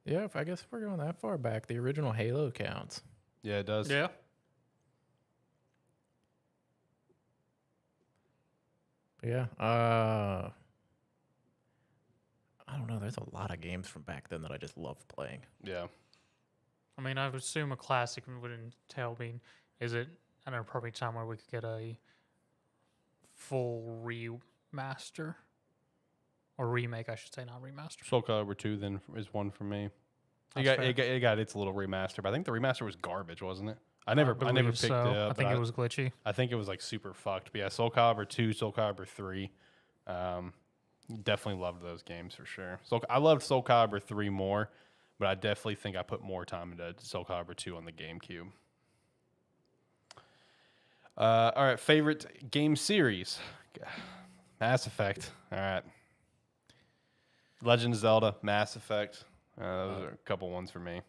Yeah, I guess if we're going that far back, the original Halo counts.
Yeah, it does.
Yeah.
Yeah. I don't know. There's a lot of games from back then that I just love playing.
Yeah.
I mean, I would assume a classic would entail being, is it at an appropriate time where we could get a full remaster? Or remake, I should say, not remaster.
Soul Calibur 2 then is one for me.
That's
It got its little remaster, but I think the remaster was garbage, wasn't it? I never picked it up.
I think it was glitchy.
I think it was like super fucked. But yeah, Soul Calibur 2, Soul Calibur 3. Definitely loved those games for sure. So I loved Soul Calibur 3 more, but I definitely think I put more time into Soul Calibur 2 on the GameCube. All right, favorite game series? Mass Effect. All right. Legend of Zelda, Mass Effect. Those are a couple ones for me.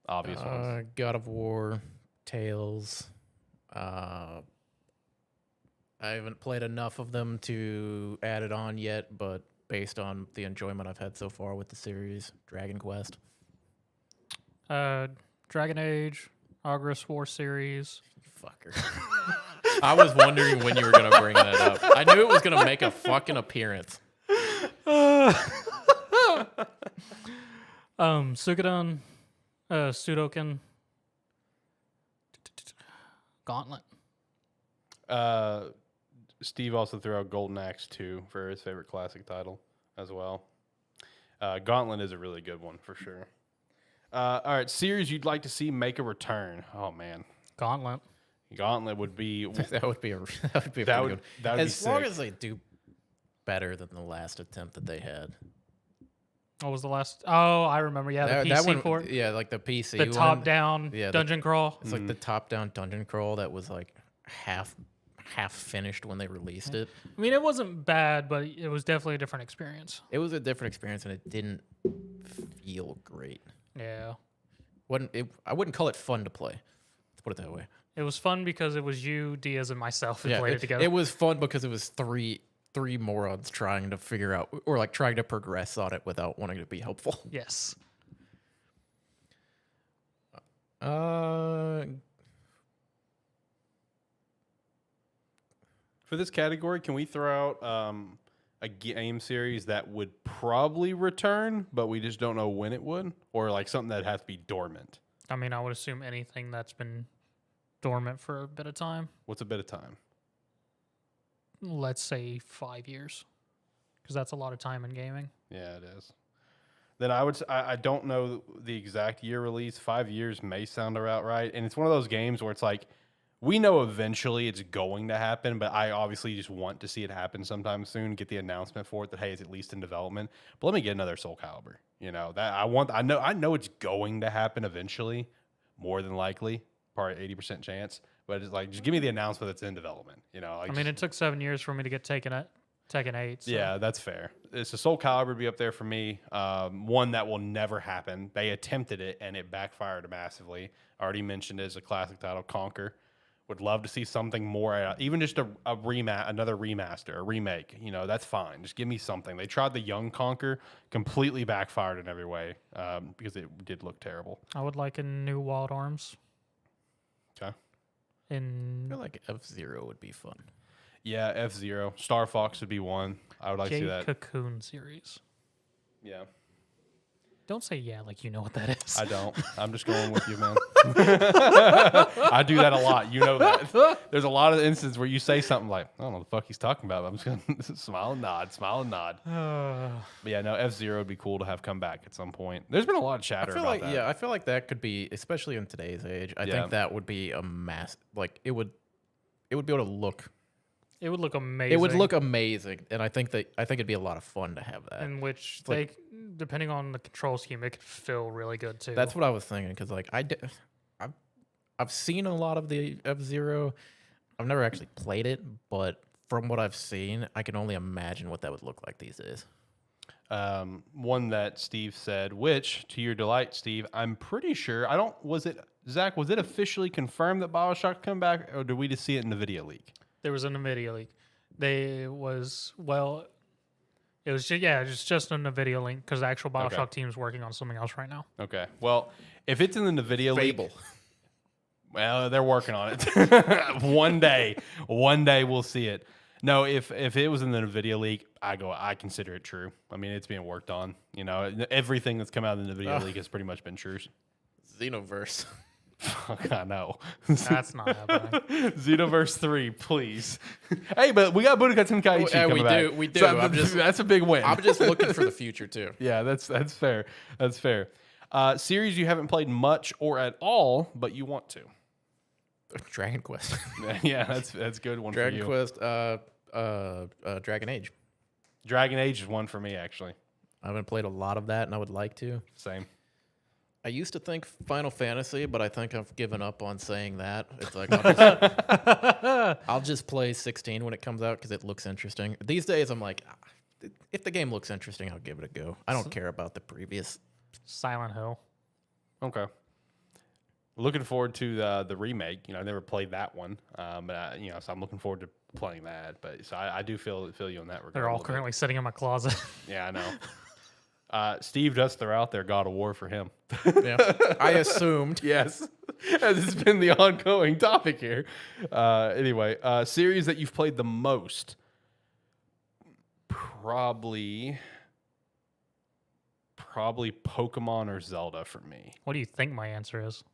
Obvious ones.
God of War, Tales. I haven't played enough of them to add it on yet, but based on the enjoyment I've had so far with the series, Dragon Quest.
Dragon Age, Argus War series.
Fucker. I was wondering when you were going to bring that up. I knew it was going to make a fucking appearance.
Suikoden, Sudoken, Gauntlet.
Steve also threw out Golden Axe 2 for his favorite classic title as well. Gauntlet is a really good one for sure. All right, series you'd like to see make a return. Oh man,
Gauntlet.
Gauntlet would be
That would be a pretty good.
that would
As long
be sick.
as they do better than the last attempt that they had.
What was the last? Oh, I remember. Yeah, the PC port.
Yeah, like the PC.
The
one.
top-down
Yeah,
dungeon crawl.
It's like the top-down dungeon crawl that was like half finished when they released it.
I mean, it wasn't bad, but it was definitely a different experience.
It was a different experience, and it didn't feel great.
Yeah.
I wouldn't call it fun to play. Let's put it that way.
It was fun because it was you, Diaz, and myself who
Yeah,
played it together.
It was fun because it was three morons trying to figure out or like trying to progress on it without wanting to be helpful.
Yes.
For this category, can we throw out a game series that would probably return, but we just don't know when it would, or like something that has to be dormant?
I mean, I would assume anything that's been dormant for a bit of time.
What's a bit of time?
Let's say 5 years, because that's a lot of time in gaming.
Yeah, it is. Then I don't know the exact year release. 5 years may sound about right, and it's one of those games where it's like we know eventually it's going to happen, but I obviously just want to see it happen sometime soon. Get the announcement for it that hey, it's at least in development. But let me get another Soul Calibur. You know that I know it's going to happen eventually, more than likely, probably 80% chance. But it's like just give me the announcement that's in development. You know, like
I mean, it took 7 years for me to get Tekken 8. So.
yeah, that's fair. It's a Soul Calibur would be up there for me. One that will never happen. They attempted it and it backfired massively. Already mentioned it as a classic title, Conquer. Would love to see something more, even just another remaster, a remake. You know, that's fine. Just give me something. They tried the Young Conquer, completely backfired in every way because it did look terrible.
I would like a new Wild Arms.
Okay.
I feel like F-Zero would be fun.
Yeah, F-Zero. Star Fox would be one. I would like to see that.
Cocoon series.
Yeah.
Don't say yeah like you know what that is.
I don't. I'm just going with you, man. I do that a lot. You know that. There's a lot of instances where you say something like, I don't know what the fuck he's talking about. I'm just going to smile and nod. But yeah, no, F-Zero would be cool to have come back at some point. There's been a lot of chatter about that.
Yeah, I feel like that could be, especially in today's age, I think that would be a mass, like it would be able to look.
It would look amazing.
It would look amazing, and I think it'd be a lot of fun to have that.
In which depending on the control scheme, it could feel really good too.
That's what I was thinking because like I've seen a lot of the F-Zero. I've never actually played it, but from what I've seen, I can only imagine what that would look like these days.
One that Steve said, which to your delight, Steve, I'm pretty sure Zach? Was it officially confirmed that BioShock come back, or did we just see it in the video leak?
There was an NVIDIA leak. It was just an NVIDIA link because the actual BioShock team is working on something else right now.
Okay. Well, if it's in the NVIDIA
Fable.
leak, well, they're working on it. One day we'll see it. No, if it was in the NVIDIA leak, I consider it true. I mean, it's being worked on. You know, everything that's come out of the NVIDIA leak has pretty much been true.
Xenoverse.
Fuck, I know.
That's not happening.
Xenoverse 3, please. Hey, but we got Budokai Tenkaichi coming back.
We do.
So that's a big win.
I'm just looking for the future too.
Yeah, that's fair. That's fair. Series you haven't played much or at all, but you want to.
Dragon Quest.
Yeah, that's a good one
Dragon
for you.
Quest. Dragon Age.
Dragon Age is one for me, actually.
I haven't played a lot of that, and I would like to.
Same.
I used to think Final Fantasy, but I think I've given up on saying that. It's like I'll just play 16 when it comes out because it looks interesting. These days, I'm like, if the game looks interesting, I'll give it a go. I don't care about the previous.
Silent Hill.
Okay. Looking forward to the remake. You know, I never played that one, but you know, so I'm looking forward to playing that. But so I do feel you in that regard.
They're all currently sitting in my closet.
Yeah, I know. Steve does throw out there God of War for him.
Yeah, I assumed.
Yes, as it's been the ongoing topic here. Anyway, series that you've played the most, probably Pokemon or Zelda for me.
What do you think my answer is?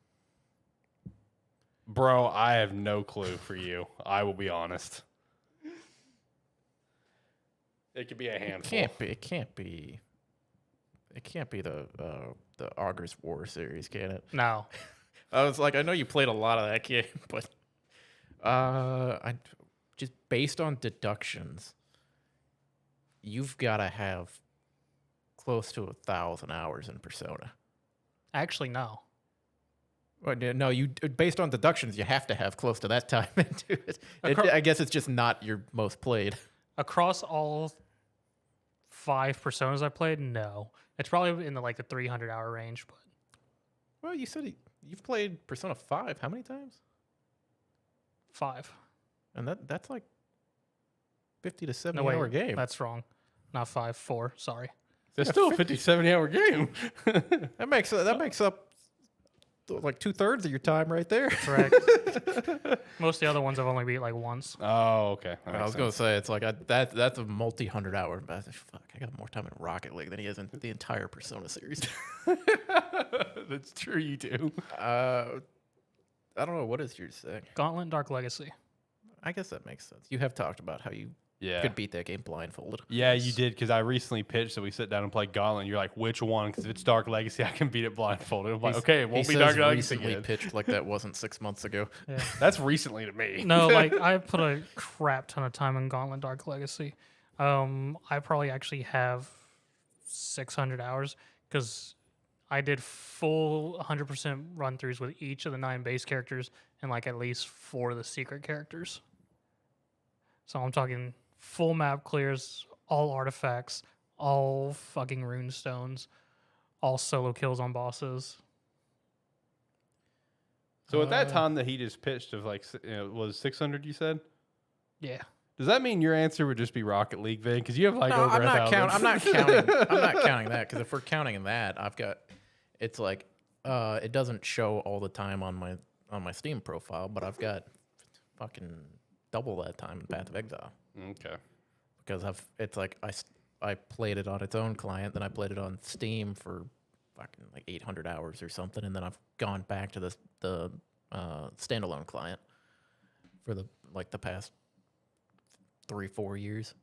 Bro, I have no clue for you. I will be honest. It could be a handful.
It can't be the August War series, can it?
No.
I was like, I know you played a lot of that game, but I just based on deductions, you've got to have close to 1,000 hours in Persona.
Actually, no.
Well, no, you based on deductions, you have to have close to that time into it. I guess it's just not your most played.
Across all 5 Personas I played, no. It's probably in the 300-hour range, but
Well, you said you've played Persona 5 how many times?
5.
And that's like 50 to 70
No, wait,
hour game.
that's wrong. Not 5, 4. Sorry.
It's still a 50, 70-hour game.
That makes up like 2/3 of your time right there.
Correct. Most of the other ones I've only beat once.
Oh, okay.
I was gonna say it's like that's a multi-100-hour. Fuck, I got more time in Rocket League than he has in the entire Persona series.
That's true, you do.
I don't know, what is your say?
Gauntlet Dark Legacy.
I guess that makes sense. You have talked about how you could beat that game blindfolded.
Yeah, you did, because I recently pitched that we sit down and play Gauntlet, and you're like, which one? Because if it's Dark Legacy, I can beat it blindfolded. I'm like, okay, it won't be Dark Legacy
recently
again.
pitched like that wasn't 6 months ago.
Yeah.
That's recently to me.
No, I put a crap ton of time in Gauntlet Dark Legacy. I probably actually have 600 hours because I did full 100% run-throughs with each of the 9 base characters and at least 4 of the secret characters. So I'm talking full map clears, all artifacts, all fucking rune stones, all solo kills on bosses.
So at that time that he just pitched of was 600, you said?
Yeah.
Does that mean your answer would just be Rocket League then? Because you have over
I'm
1,000.
I'm not counting that, because if we're counting that, I've got it's it doesn't show all the time on my Steam profile, but I've got fucking double that time in Path of Exile.
Okay.
Because I played it on its own client, then I played it on Steam for fucking 800 hours or something, and then I've gone back to the standalone client for the past 3-4 years.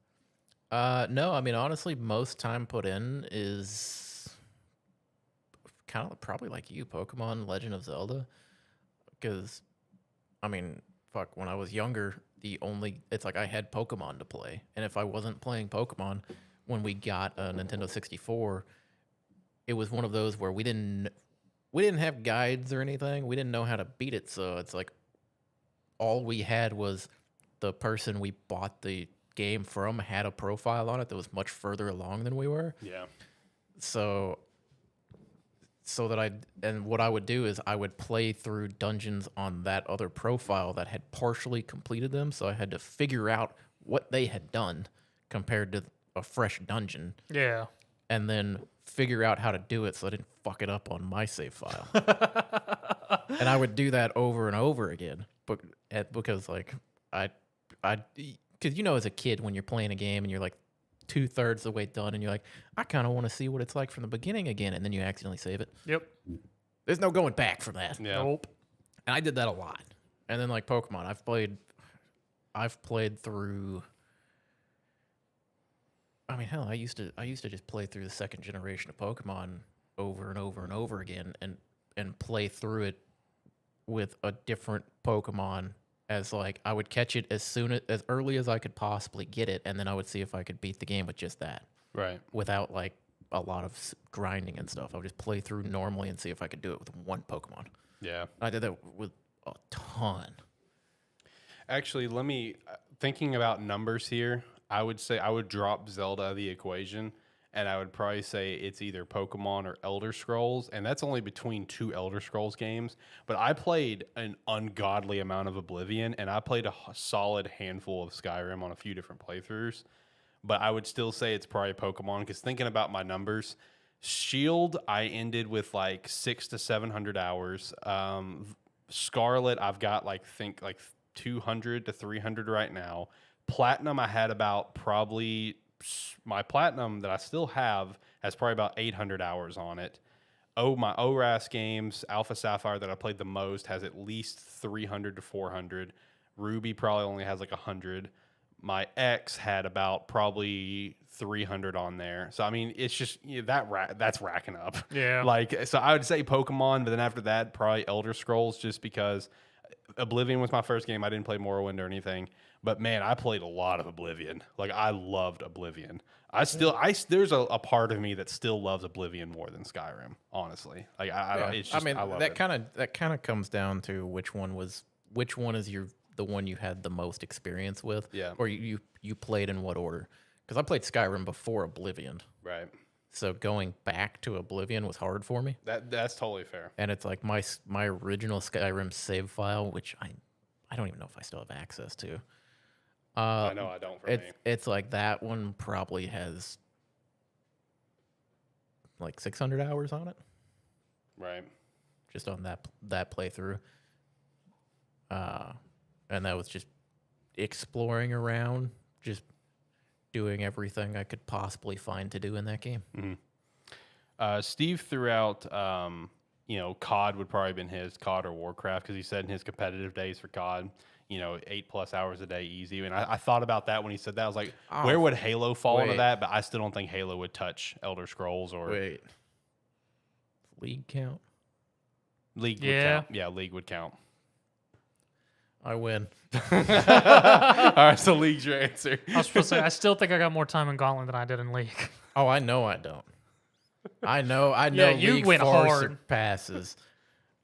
No, I mean, honestly, most time put in is kind of probably like you, Pokemon, Legend of Zelda. Because, I mean, fuck, when I was younger, it's like I had Pokemon to play. And if I wasn't playing Pokemon, when we got a Nintendo 64, it was one of those where we didn't have guides or anything. We didn't know how to beat it. So it's like all we had was the person we bought the game from had a profile on it that was much further along than we were.
Yeah.
So what I would do is I would play through dungeons on that other profile that had partially completed them. So I had to figure out what they had done compared to a fresh dungeon.
Yeah.
And then figure out how to do it so I didn't fuck it up on my save file. And I would do that over and over again. Because as a kid when you're playing a game and you're 2/3 the way done and you're like, I kind of want to see what it's like from the beginning again, and then you accidentally save it.
Yep.
There's no going back from that.
Yeah.
Nope.
And I did that a lot. And then Pokemon, I've played through. I mean, hell, I used to just play through the second generation of Pokemon over and over and over again, and play through it with a different Pokemon. As I would catch it as early as I could possibly get it, and then I would see if I could beat the game with just that.
Right.
Without a lot of grinding and stuff. I would just play through normally and see if I could do it with one Pokemon.
Yeah.
I did that with a ton.
Actually, thinking about numbers here, I would say I would drop Zelda out of the equation and I would probably say it's either Pokemon or Elder Scrolls, and that's only between 2 Elder Scrolls games. But I played an ungodly amount of Oblivion, and I played a solid handful of Skyrim on a few different playthroughs. But I would still say it's probably Pokemon, because thinking about my numbers, Shield, I ended with like 600 to 700 hours. Scarlet, I've got like 200 to 300 right now. Platinum, I had about probably my Platinum that I still have has probably about 800 hours on it. Oh, my ORAS games, Alpha Sapphire that I played the most has at least 300 to 400. Ruby probably only has like 100. My X had about probably 300 on there. So I mean, it's just that's racking up.
Yeah.
Like, so I would say Pokemon, but then after that, probably Elder Scrolls, just because Oblivion was my first game. I didn't play Morrowind or anything, but man, I played a lot of Oblivion. Like, I loved Oblivion. There's a part of me that still loves Oblivion more than Skyrim. Honestly, like it's just, I love
that kind of comes down to which one is the one you had the most experience with, or you played in what order? Because I played Skyrim before Oblivion,
right?
So going back to Oblivion was hard for me.
That's totally fair.
And it's like my original Skyrim save file, which I don't even know if I still have access to.
I know I don't. For me,
it's like that one probably has like 600 hours on it,
right?
Just on that playthrough. And that was just exploring around, just doing everything I could possibly find to do in that game.
Mm-hmm. Steve threw out, COD would probably have been his, COD or Warcraft, because he said in his competitive days for COD, 8+ hours a day easy. And I thought about that when he said that. I was like, where would Halo fall into that? But I still don't think Halo would touch Elder Scrolls or...
Wait. League count?
League would count. Yeah, League would count.
I win.
All right, so League's your answer.
I was supposed to say, I still think I got more time in Gauntlet than I did in League.
Oh, I know I don't. I know.
Yeah, you
League
went
far
hard.
Surpasses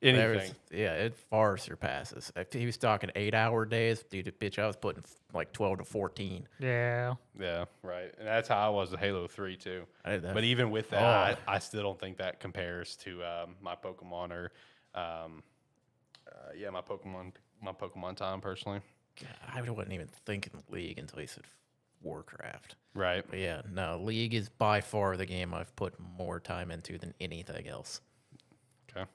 anything.
It far surpasses. If he was talking 8-hour days, dude, bitch, I was putting like 12 to 14.
Yeah.
Yeah, right. And that's how I was with Halo 3 too.
I did that.
But even with that, I still don't think that compares to my Pokemon or my Pokemon time personally.
God, I wasn't even thinking League until he said Warcraft.
Right.
But yeah, no, League is by far the game I've put more time into than anything else.
Okay.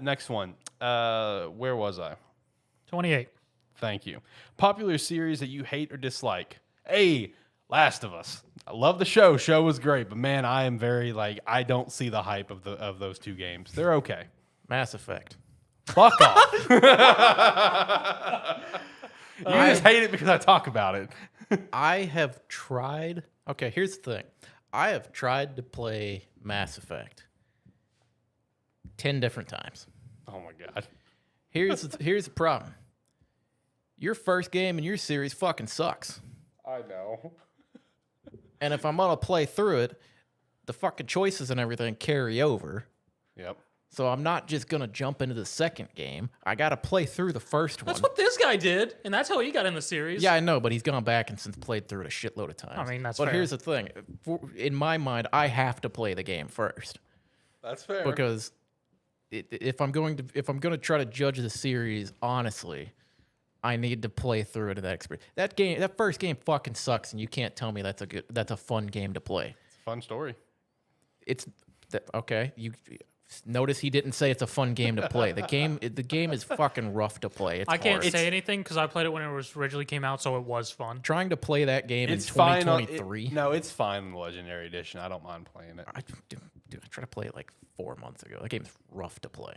Next one. Where was I?
28.
Thank you. Popular series that you hate or dislike. Hey, Last of Us. I love the show. Show was great, but man, I am very I don't see the hype of those two games. They're okay.
Mass Effect.
Fuck off. You just hate it because I talk about it.
I have tried. Okay, here's the thing. I have tried to play Mass Effect 10 different times.
Oh my god.
Here's the problem. Your first game in your series fucking sucks.
I know.
And if I'm gonna play through it, the fucking choices and everything carry over.
Yep.
So I'm not just gonna jump into the second game. I gotta play through the first one.
That's what this guy did, and that's how he got in the series.
Yeah, I know, but he's gone back and since played through it a shitload of times.
I mean, that's
But
fair.
here's the thing. In my mind, I have to play the game first.
That's fair.
Because if I'm going to try to judge the series honestly, I need to play through it to that experience. That first game fucking sucks, and you can't tell me that's a fun game to play.
It's a fun story.
Okay. You notice he didn't say it's a fun game to play. The game is fucking rough to play. It's
I can't
hard.
say anything because I played it when it was originally came out, so it was fun.
Trying to play that game
It's
in
fine.
2023.
No, it's fine in the Legendary Edition. I don't mind playing it.
I tried to play it like 4 months ago. That game's rough to play.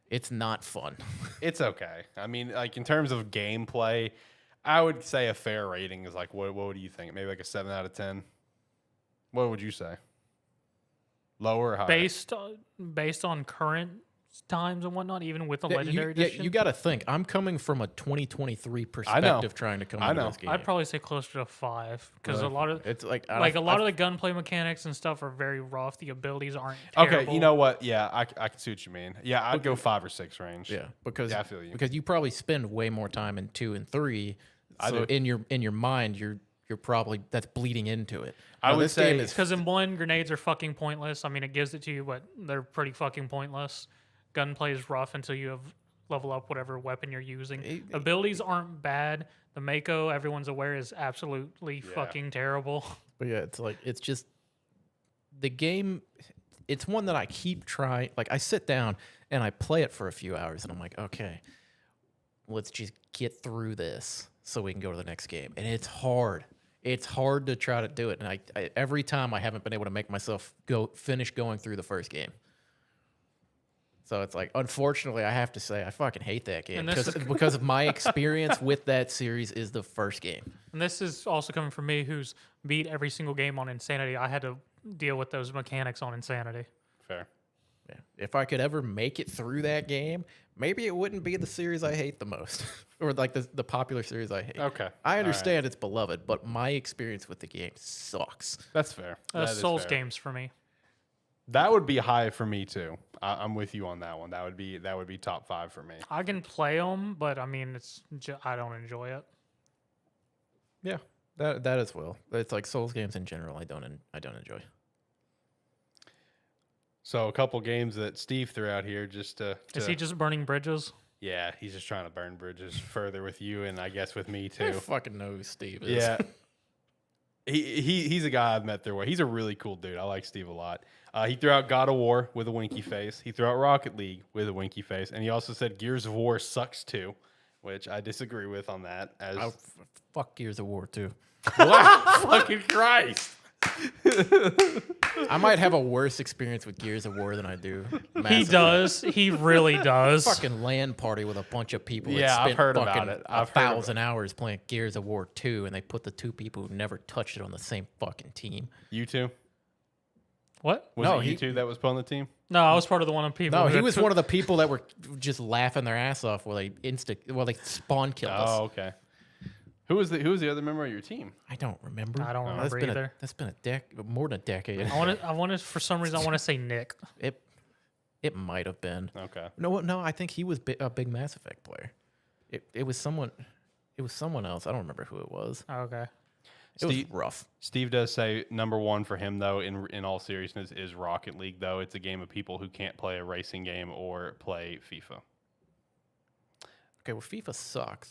It's not fun.
It's okay. I mean, like in terms of gameplay, I would say a fair rating is like what do you think? Maybe like a 7 out of 10. What would you say? Lower or higher?
Based on current times and whatnot, even with the Legendary Edition.
You got to think. I'm coming from a 2023 perspective, trying to come into this game.
I'd probably say closer to 5 because a lot of
it's like
a lot of the gunplay mechanics and stuff are very rough. The abilities aren't terrible.
Okay, you know what? Yeah, I can see what you mean. Yeah, I'd go 5 or 6 range.
Yeah, because
I feel you.
Because you probably spend way more time in 2 and 3. So in your mind, that's bleeding into it.
I
Now,
would
this
say
game is
Because in one, grenades are fucking pointless. I mean, it gives it to you, but they're pretty fucking pointless. Gunplay is rough until you have level up whatever weapon you're using. Abilities aren't bad. The Mako, everyone's aware, is absolutely fucking terrible.
But yeah, it's just the game. It's one that I keep trying. Like I sit down and I play it for a few hours, and I'm like, okay, let's just get through this so we can go to the next game. And it's hard. It's hard to try to do it, and I every time I haven't been able to make myself finish going through the first game. So it's like, unfortunately, I have to say I fucking hate that game because of my experience with that series is the first game.
And this is also coming from me, who's beat every single game on Insanity. I had to deal with those mechanics on Insanity.
Fair.
Yeah. If I could ever make it through that game, maybe it wouldn't be the series I hate the most, or like the popular series I hate.
Okay.
I understand it's beloved, but my experience with the game sucks.
That's fair. That is
Souls
fair.
games for me.
That would be high for me too. I'm with you on that one. That would be top 5 for me.
I can play them, but I mean, I don't enjoy it.
Yeah, that as well. It's like Souls games in general. I don't enjoy.
So a couple games that Steve threw out here just to
Is he just burning bridges?
Yeah, he's just trying to burn bridges further with you and I guess with me
Who
too.
fucking knows who Steve is?
Yeah. He's a guy I've met there. He's a really cool dude. I like Steve a lot. He threw out God of War with a winky face. He threw out Rocket League with a winky face, and he also said Gears of War sucks too, which I disagree with on that. As
Fuck Gears of War too.
wow, fucking Christ!
I might have a worse experience with Gears of War than I do. Mass
He
Effect.
does. He really does.
Fucking LAN party with a bunch of people.
Yeah,
that spent
I've heard
fucking
about it. I've heard
1,000 hours playing Gears of War 2, and they put the two people who never touched it on the same fucking team.
You two?
What?
Was it you two that was put on the team?
No, I was part of the one of people.
No,
who
he was one of the people that were just laughing their ass off while they spawn killed us.
Oh, okay. Who was the other member of your team?
I don't remember.
I don't remember either.
That's been more than a decade.
I want to. For some reason, I want to say Nick.
It might have been.
Okay.
No, I think he was a big Mass Effect player. It was someone. It was someone else. I don't remember who it was.
Okay.
It was rough.
Steve does say number 1 for him though, in all seriousness, is Rocket League. Though it's a game of people who can't play a racing game or play FIFA.
Okay, well, FIFA sucks.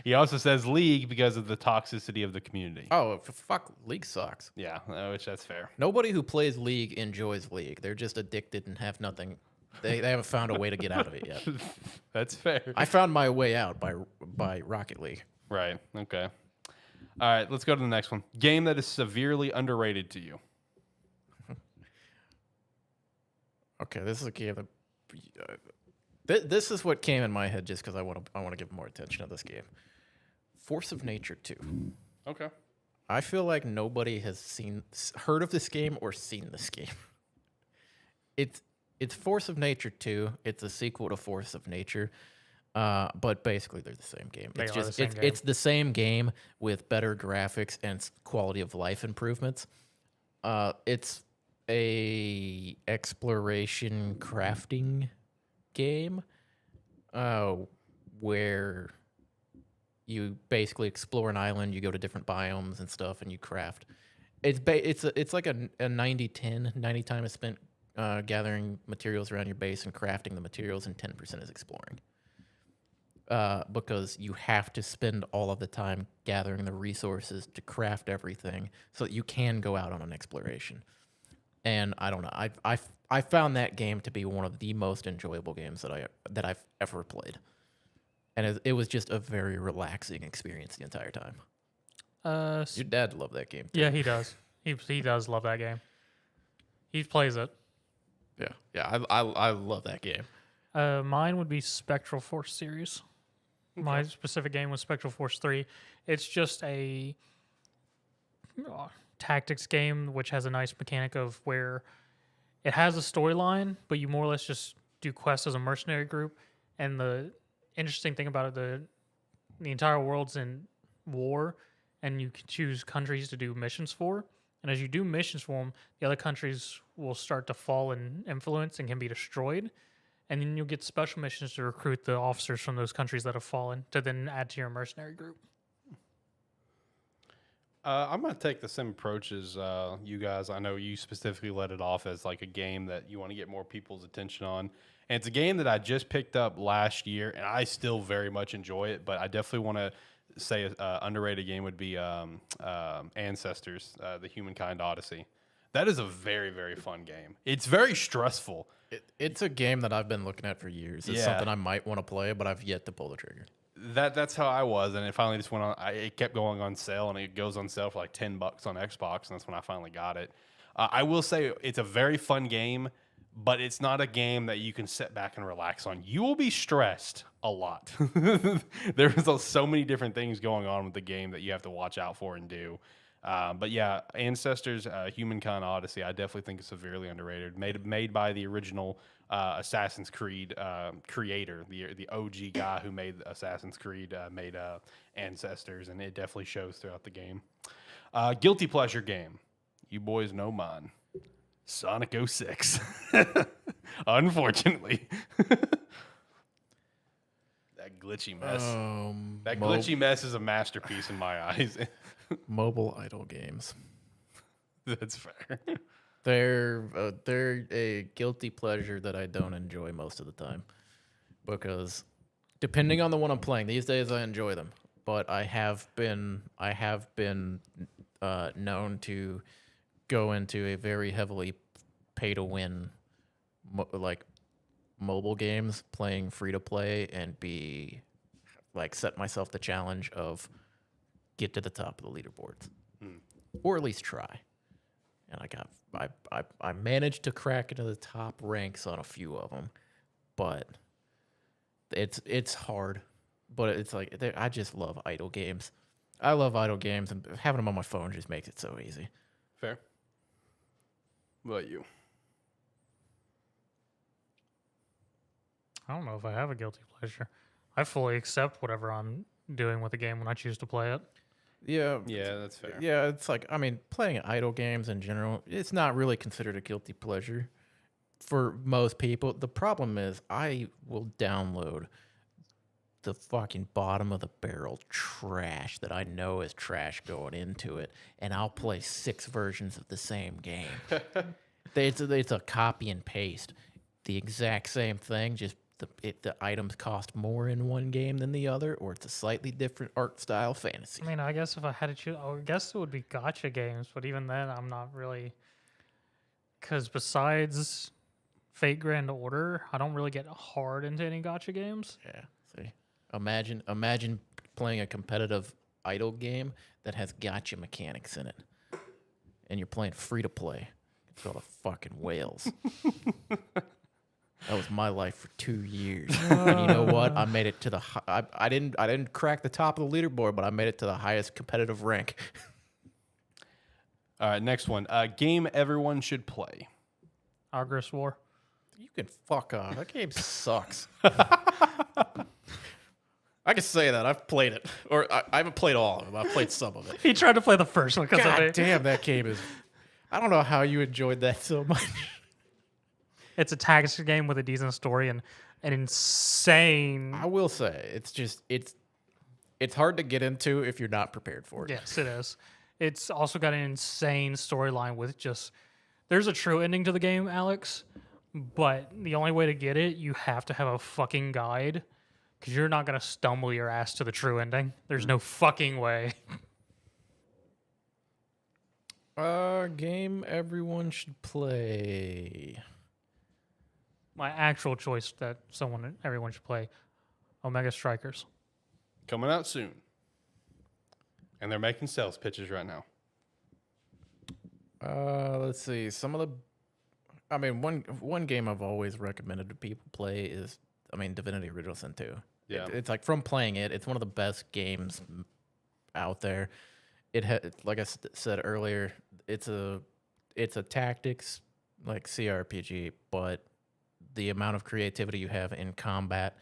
He also says League because of the toxicity of the community.
Oh, fuck, League sucks.
Yeah, which that's fair.
Nobody who plays League enjoys League. They're just addicted and have nothing. They haven't found a way to get out of it yet.
That's fair.
I found my way out by Rocket League.
Right. Okay. All right. Let's go to the next one. Game that is severely underrated to you.
Okay, this is a game that. This is what came in my head just because I want to give more attention to this game. Force of Nature 2.
Okay.
I feel like nobody has heard of this game or seen this game. It's Force of Nature 2. It's a sequel to Force of Nature. But basically they're the same game. It's the same game with better graphics and quality of life improvements. It's a exploration crafting game where you basically explore an island, you go to different biomes and stuff, and you craft. It's like a 90-10. 90 time is spent gathering materials around your base and crafting the materials, and 10% is exploring. Because you have to spend all of the time gathering the resources to craft everything so that you can go out on an exploration. And I don't know, I found that game to be one of the most enjoyable games that I've ever played. And it was just a very relaxing experience the entire time. Your dad loved that game too.
Yeah, he does. He does love that game. He plays it.
Yeah, I love that game.
Mine would be Spectral Force series. Okay. My specific game was Spectral Force 3. It's just a tactics game which has a nice mechanic of where it has a storyline, but you more or less just do quests as a mercenary group. And the interesting thing about it, the entire world's in war, and you can choose countries to do missions for. And as you do missions for them, the other countries will start to fall in influence and can be destroyed. And then you'll get special missions to recruit the officers from those countries that have fallen to then add to your mercenary group.
I'm gonna take the same approach as you guys. I know you specifically let it off as like a game that you want to get more people's attention on, and it's a game that I just picked up last year, and I still very much enjoy it. But I definitely want to say an underrated game would be Ancestors, the Humankind Odyssey. That is a very, very fun game. It's very stressful.
It's a game that I've been looking at for years. It's something I might want to play, but I've yet to pull the trigger.
That's how I was, and it finally just went on. It kept going on sale, and it goes on sale for like $10 on Xbox, and that's when I finally got it. I will say it's a very fun game, but it's not a game that you can sit back and relax on. You will be stressed a lot. There's so many different things going on with the game that you have to watch out for and do. But yeah, Ancestors, Humankind Odyssey, I definitely think is severely underrated. Made by the original Assassin's Creed creator, the OG guy who made Assassin's Creed, made Ancestors, and it definitely shows throughout the game. Guilty pleasure game, you boys know mine, Sonic 06. Unfortunately. That glitchy mess. That glitchy mess is a masterpiece in my eyes.
Mobile idle games.
That's fair.
They're a guilty pleasure that I don't enjoy most of the time, because depending on the one I'm playing, these days I enjoy them, but I have been known to go into a very heavily pay to win mobile games, playing free to play, and be like set myself the challenge of get to the top of the leaderboards, or at least try. And I managed to crack into the top ranks on a few of them, but it's hard. But it's like I just love idle games. I love idle games, and having them on my phone just makes it so easy.
Fair. What about you?
I don't know if I have a guilty pleasure. I fully accept whatever I'm doing with the game when I choose to play it.
Yeah.
Yeah, that's fair.
Yeah, it's like, I mean, playing idle games in general, it's not really considered a guilty pleasure for most people. The problem is I will download the fucking bottom of the barrel trash that I know is trash going into it, and I'll play 6 versions of the same game. It's a copy and paste. The exact same thing, just the items cost more in one game than the other, or it's a slightly different art style fantasy.
I mean, I guess if I had to choose, I guess it would be gacha games, but even then, I'm not really. Because besides Fate Grand Order, I don't really get hard into any gacha games.
Yeah, see? Imagine playing a competitive idle game that has gacha mechanics in it, and you're playing free to play. It's all the fucking whales. That was my life for 2 years. And you know what? I made it to the I didn't crack the top of the leaderboard, but I made it to the highest competitive rank.
All right, next one. Game everyone should play.
Argus War.
You can fuck off. That game sucks. I can say that. I've played it. Or I haven't played all of them. I've played some of it.
He tried to play the first one because of
God
it.
damn, that game is... I don't know how you enjoyed that so much.
It's a tactics game with a decent story and an insane.
I will say, it's hard to get into if you're not prepared for it.
Yes, it is. It's also got an insane storyline with just. There's a true ending to the game, Alex, but the only way to get it, you have to have a fucking guide, because you're not gonna stumble your ass to the true ending. There's no fucking way.
Game everyone should play.
My actual choice that everyone should play, Omega Strikers.
Coming out soon. And they're making sales pitches right now.
Let's see. One game I've always recommended to people play is, Divinity Original Sin 2.
Yeah.
It's like, from playing it, it's one of the best games out there. Like I said earlier, it's a tactics like CRPG, but the amount of creativity you have in combat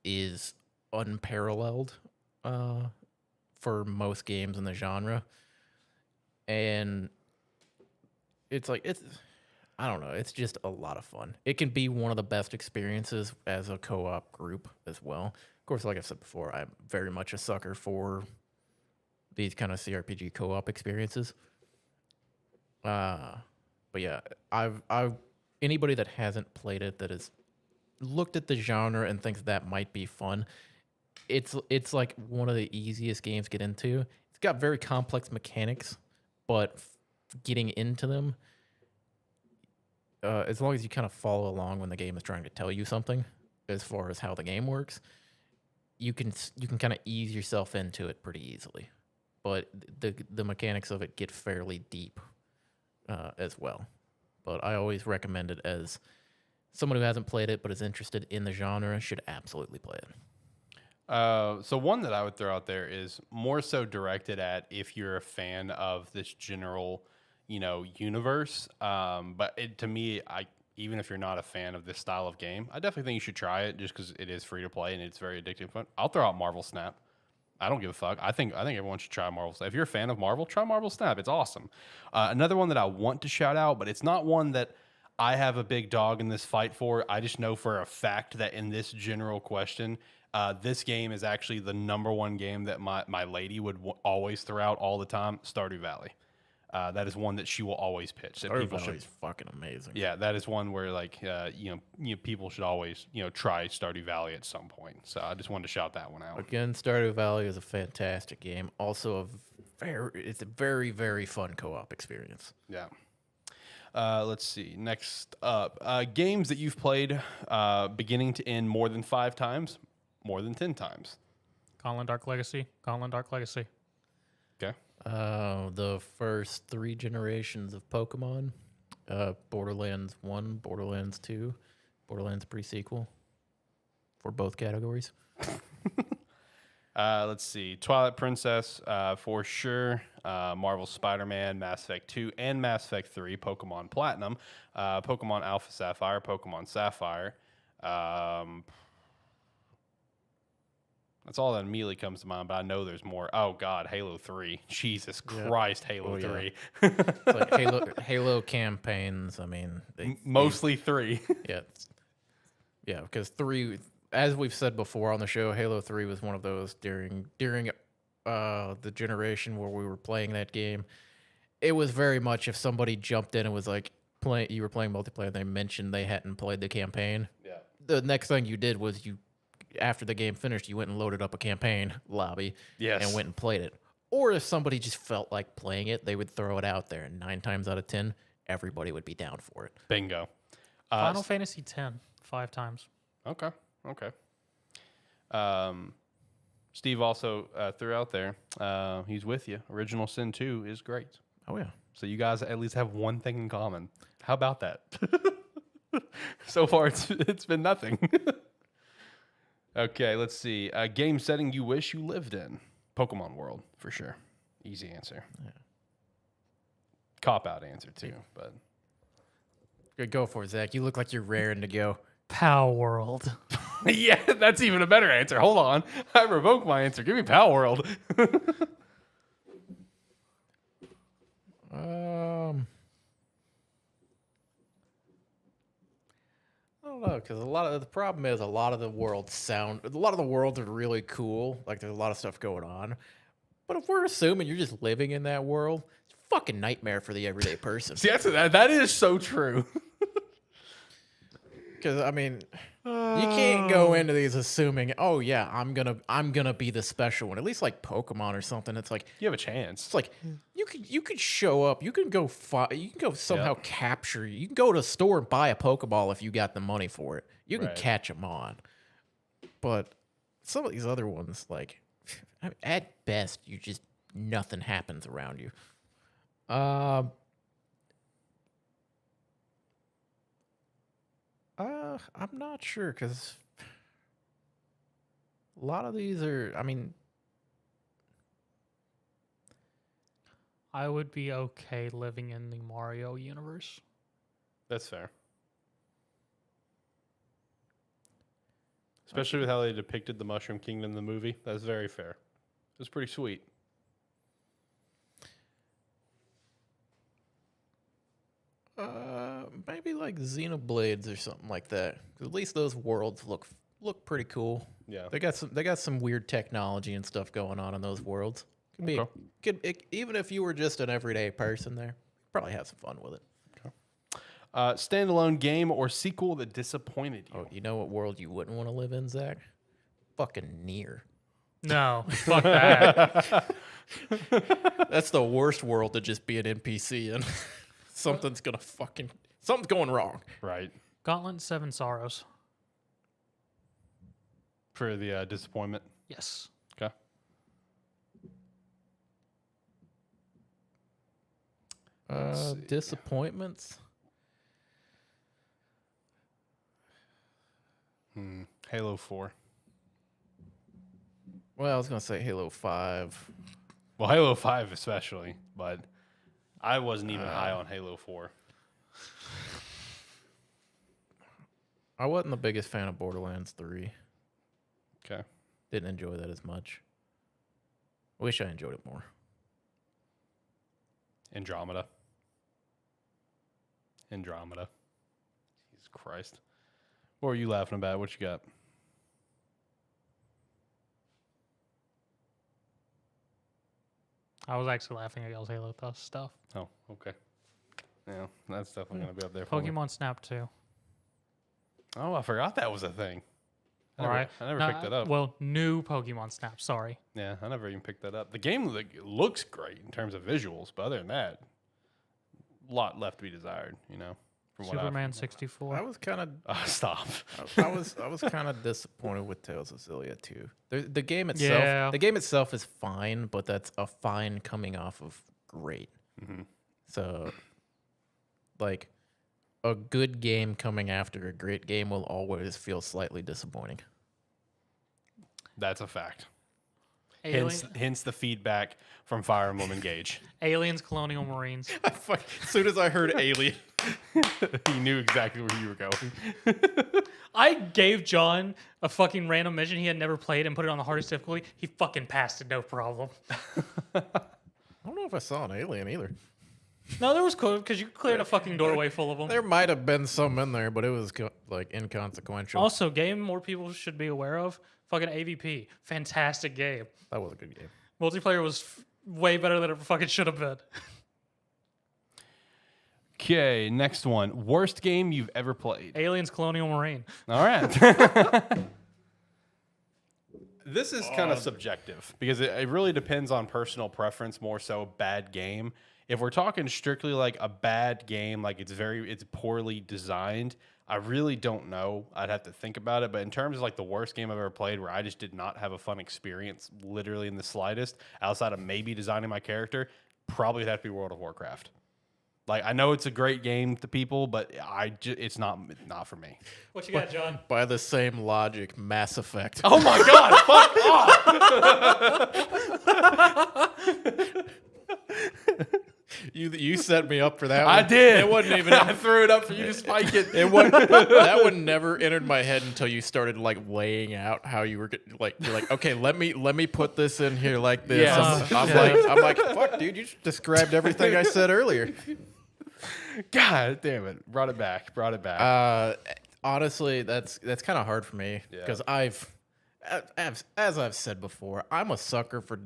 is unparalleled for most games in the genre. And I don't know, it's just a lot of fun. It can be one of the best experiences as a co-op group as well. Of course, like I said before, I'm very much a sucker for these kind of CRPG co-op experiences. But yeah, I've anybody that hasn't played it that has looked at the genre and thinks that might be fun, it's like one of the easiest games to get into. It's got very complex mechanics, but getting into them, as long as you kind of follow along when the game is trying to tell you something, as far as how the game works, you can kind of ease yourself into it pretty easily. But the mechanics of it get fairly deep as well. But I always recommend it as someone who hasn't played it but is interested in the genre should absolutely play it.
So one that I would throw out there is more so directed at if you're a fan of this general, universe. But to me, even if you're not a fan of this style of game, I definitely think you should try it just because it is free to play and it's very addictive. Fun. I'll throw out Marvel Snap. I don't give a fuck. I think everyone should try Marvel Snap. If you're a fan of Marvel, try Marvel Snap. It's awesome. Another one that I want to shout out, but it's not one that I have a big dog in this fight for. I just know for a fact that in this general question, this game is actually the #1 game that my lady would always throw out all the time. Stardew Valley. That is one that she will always pitch. That
Stardew Valley is fucking amazing.
Yeah, that is one where people should always try Stardew Valley at some point. So I just wanted to shout that one out.
Again, Stardew Valley is a fantastic game. Also, it's a very, very fun co-op experience.
Yeah. Let's see. Next up, games that you've played beginning to end more than 5 times, more than 10 times.
Gauntlet Dark Legacy.
Okay.
The first 3 generations of Pokemon, Borderlands 1, Borderlands 2, Borderlands pre-sequel for both categories.
Let's see. Twilight Princess for sure. Marvel Spider-Man, Mass Effect 2, and Mass Effect 3, Pokemon Platinum, Pokemon Alpha Sapphire, Pokemon Sapphire. That's all that immediately comes to mind, but I know there's more. Oh, God, Halo 3. Jesus Christ, Halo 3.
Yeah. It's like Halo campaigns, I mean...
Mostly 3.
Yeah, because 3... As we've said before on the show, Halo 3 was one of those during the generation where we were playing that game. It was very much if somebody jumped in and was like, you were playing multiplayer, and they mentioned they hadn't played the campaign.
Yeah.
The next thing you did was after the game finished, you went and loaded up a campaign lobby and went and played it. Or if somebody just felt like playing it, they would throw it out there, and 9 times out of 10, everybody would be down for it.
Bingo.
Final Fantasy X, 5 times.
Okay. Steve also threw out there, he's with you. Original Sin 2 is great.
Oh, yeah.
So you guys at least have one thing in common. How about that? So far, it's been nothing. Okay, let's see. Game setting you wish you lived in. Pokemon World, for sure. Easy answer. Yeah. Cop-out answer, too. But
Good, go for it, Zach. You look like you're raring to go.
Pow World.
Yeah, that's even a better answer. Hold on. I revoked my answer. Give me Pow World.
I don't know, because the problem is a lot of the worlds are really cool. Like there's a lot of stuff going on. But if we're assuming you're just living in that world, it's a fucking nightmare for the everyday person.
See, that is so true.
Because I mean, you can't go into these assuming, oh yeah, I'm gonna be the special one. At least like Pokemon or something, it's like
You have a chance.
it's like you could show up, you can go somehow capture. You can go to a store and buy a Pokeball if you got the money for it. You can catch them on. But some of these other ones, like at best, nothing happens around you. I'm not sure because a lot of these are. I mean,
I would be okay living in the Mario universe.
That's fair. Especially with how they depicted the Mushroom Kingdom in the movie. That's very fair. It was pretty sweet.
Maybe like Xenoblades or something like that. 'Cause at least those worlds look pretty cool.
Yeah.
They got some weird technology and stuff going on in those worlds. Could be.
Okay.
Even if you were just an everyday person there, probably have some fun with it.
Standalone game or sequel that disappointed you?
Oh, you know what world you wouldn't want to live in, Zach? Fucking Nier.
No, fuck that.
That's the worst world to just be an NPC in. Something's going wrong.
Right.
Gauntlet 7 Sorrows.
For the disappointment.
Yes.
Okay.
Disappointments.
Halo 4.
Well, I was gonna say Halo 5.
Well, Halo 5 especially, but I wasn't even high on Halo 4.
I wasn't the biggest fan of Borderlands 3.
Okay.
Didn't enjoy that as much. Wish I enjoyed it more.
Andromeda. Jesus Christ. What are you laughing about? What you got?
I was actually laughing at y'all's Halo stuff.
Oh, okay. Yeah, that's definitely going to be up there for me.
Pokemon Snap 2.
Oh, I forgot that was a thing. I never
No,
picked that up.
Well, new Pokemon Snap, sorry.
Yeah, I never even picked that up. The game looks great in terms of visuals, but other than that, a lot left to be desired, you know. From what
Superman 64.
I was kind of
stop.
I was kind of disappointed with Tales of Xillia too. The game itself is fine, but that's a fine coming off of great.
Mm-hmm.
So, like, a good game coming after a great game will always feel slightly disappointing.
That's a fact.
Alien,
Hence the feedback from Fire Emblem Engage.
Aliens, Colonial Marines.
As soon as I heard Alien,
He knew exactly where you were going.
I gave John a fucking random mission he had never played and put it on the hardest difficulty. He fucking passed it, no problem.
I don't know if I saw an alien either.
No, there was cool because you cleared a fucking doorway full of them.
There might have been some in there, but it was inconsequential.
Also, game more people should be aware of. Fucking AVP, fantastic game.
That was a good game.
Multiplayer was way better than it fucking should have been.
Okay, next one. Worst game you've ever played.
Aliens, Colonial Marine.
All right. This is kind of subjective because it really depends on personal preference, more so bad game. If we're talking strictly like a bad game, like it's poorly designed, I really don't know. I'd have to think about it. But in terms of like the worst game I've ever played where I just did not have a fun experience literally in the slightest, outside of maybe designing my character, probably would have to be World of Warcraft. Like, I know it's a great game to people, but it's not for me.
What you got, John?
By the same logic, Mass Effect.
Oh my God, fuck off!
You set me up for that one.
I did.
It wasn't even.
I threw it up for you to spike it.
That one never entered my head until you started like laying out how you were like. You're like, okay, let me put this in here like this.
Yeah.
I'm like, fuck, dude, you just described everything I said earlier.
God damn it! Brought it back.
Honestly, that's kind of hard for me because as I've said before, I'm a sucker for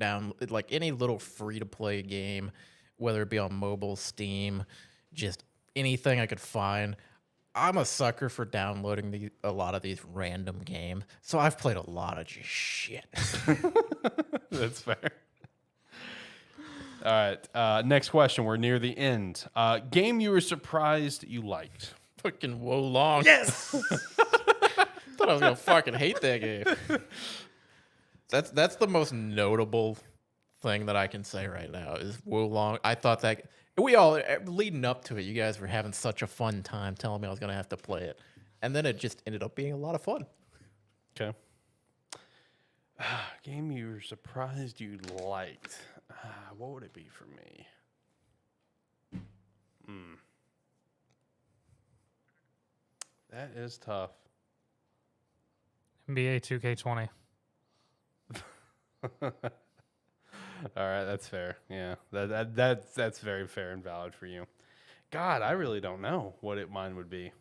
like any little free to play game, whether it be on mobile, Steam, just anything I could find. I'm a sucker for downloading a lot of these random games. So I've played a lot of just shit.
That's fair. All right. Next question. We're near the end. Game you were surprised you liked.
Fucking Wo Long.
Yes!
Thought I was gonna fucking hate that game. That's the most notable thing that I can say right now is Wo Long. I thought that we all leading up to it, you guys were having such a fun time telling me I was gonna have to play it, and then it just ended up being a lot of fun.
Okay. Game you were surprised you liked. What would it be for me? That is tough.
NBA 2K20.
All right, that's fair. Yeah, that's very fair and valid for you. God, I really don't know what mine would be.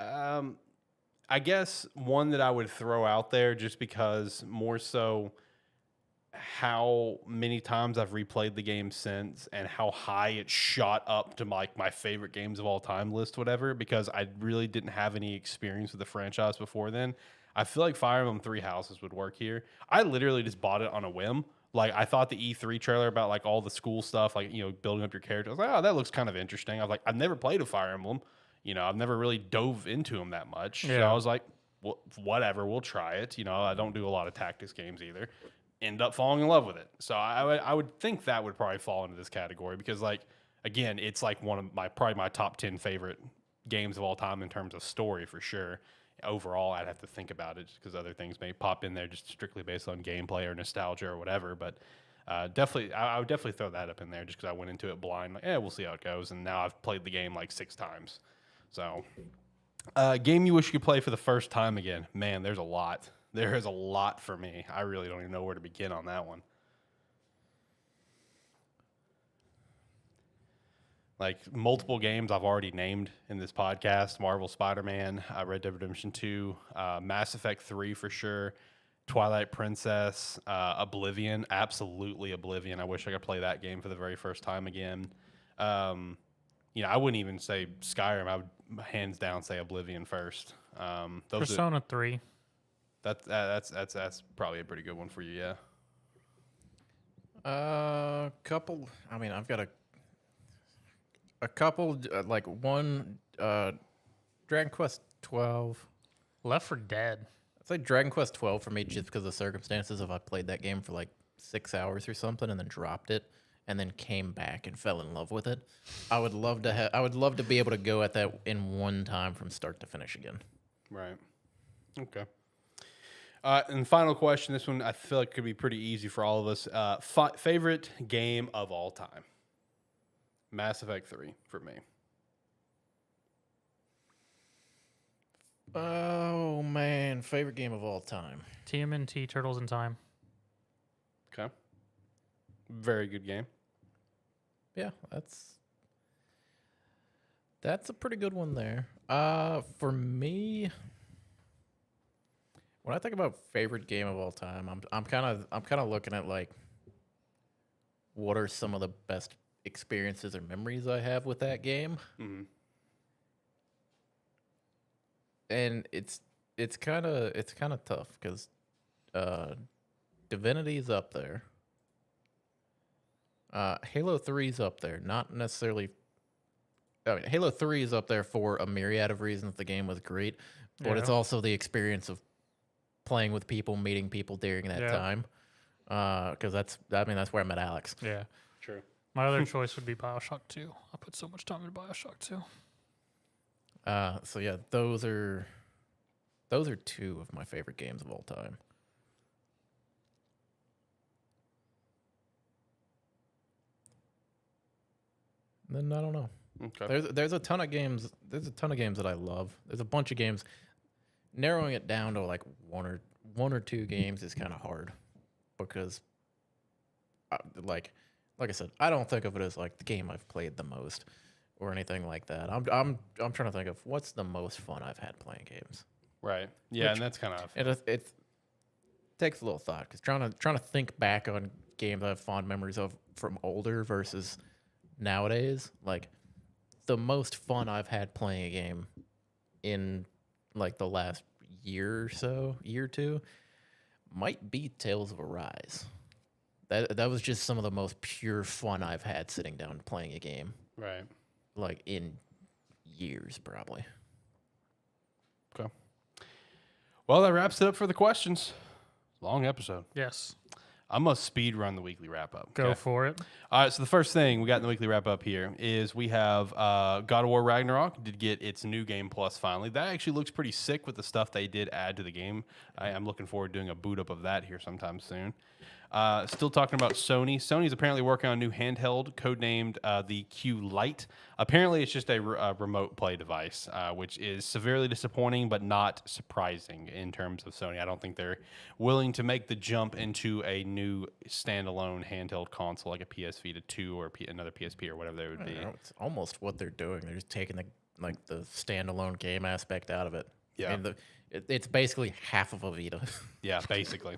I guess one that I would throw out there just because more so how many times I've replayed the game since and how high it shot up to my favorite games of all time list, whatever, because I really didn't have any experience with the franchise before then. I feel like Fire Emblem Three Houses would work here. I literally just bought it on a whim. Like, I thought the E3 trailer about like all the school stuff, like, building up your character. I was like, oh, that looks kind of interesting. I was like, I've never played a Fire Emblem. I've never really dove into them that much. So
Yeah.
I was like, well, whatever, we'll try it. I don't do a lot of tactics games either. End up falling in love with it. So I would think that would probably fall into this category because, like, again, it's like one of probably my top 10 favorite games of all time in terms of story for sure. Overall, I'd have to think about it just because other things may pop in there just strictly based on gameplay or nostalgia or whatever. But definitely, I would definitely throw that up in there just because I went into it blind. Like, we'll see how it goes. And now I've played the game like 6 times. So, game you wish you could play for the first time again. Man, there's a lot. There is a lot for me. I really don't even know where to begin on that one. Like, multiple games I've already named in this podcast: Marvel Spider-Man, Red Dead Redemption 2, Mass Effect 3 for sure, Twilight Princess, Oblivion, absolutely Oblivion. I wish I could play that game for the very first time again. I wouldn't even say Skyrim. I would hands down say Oblivion first.
Persona 3.
That's probably a pretty good one for you, yeah.
Couple. I mean, I've got a couple. Like one, Dragon Quest 12.
Left 4 Dead.
I'd say Dragon Quest 12 for me, just because of the circumstances of I played that game for like 6 hours or something, and then dropped it, and then came back and fell in love with it. I would love to I would love to be able to go at that in one time from start to finish again.
Right. Okay. And final question. This one I feel like could be pretty easy for all of us. Favorite game of all time? Mass Effect 3 for me.
Oh man, favorite game of all time.
TMNT Turtles in Time.
Okay. Very good game.
Yeah, that's a pretty good one there. For me, when I think about favorite game of all time, I'm kind of looking at like what are some of the best experiences or memories I have with that game.
Mm-hmm.
And it's kind of tough because Divinity is up there. Halo 3 is up there. Not necessarily. I mean, Halo 3 is up there for a myriad of reasons. The game was great, but it's also the experience of playing with people, meeting people during that time. Because that's where I met Alex.
Yeah.
True.
My other choice would be BioShock 2. I put so much time into BioShock 2.
So yeah, those are 2 of my favorite games of all time. Then I don't know.
Okay.
There's a ton of games. There's a ton of games that I love. There's a bunch of games. Narrowing it down to like one or two games is kind of hard because, like I said, I don't think of it as like the game I've played the most or anything like that. I'm trying to think of what's the most fun I've had playing games.
Right. Yeah, and that's kind of
it takes a little thought because trying to think back on games I have fond memories of from older versus nowadays. Like the most fun I've had playing a game in like the last year or two, might be Tales of Arise. That was just some of the most pure fun I've had sitting down playing a game.
right.
Like in years, probably.
Okay. Well, that wraps it up for the questions. Long episode.
Yes.
I'm going to speed run the weekly wrap up.
Go for it.
All right, so the first thing we got in the weekly wrap up here is we have God of War Ragnarok did get its new game plus finally. That actually looks pretty sick with the stuff they did add to the game. I'm looking forward to doing a boot up of that here sometime soon. Still talking about Sony. Sony's apparently working on a new handheld codenamed the Q Lite. Apparently, it's just a remote play device, which is severely disappointing, but not surprising in terms of Sony. I don't think they're willing to make the jump into a new standalone handheld console like a PS Vita 2 or another PSP or whatever they would be.
It's almost what they're doing. They're just taking the standalone game aspect out of it.
Yeah.
And It's basically half of a Vita.
Yeah, basically.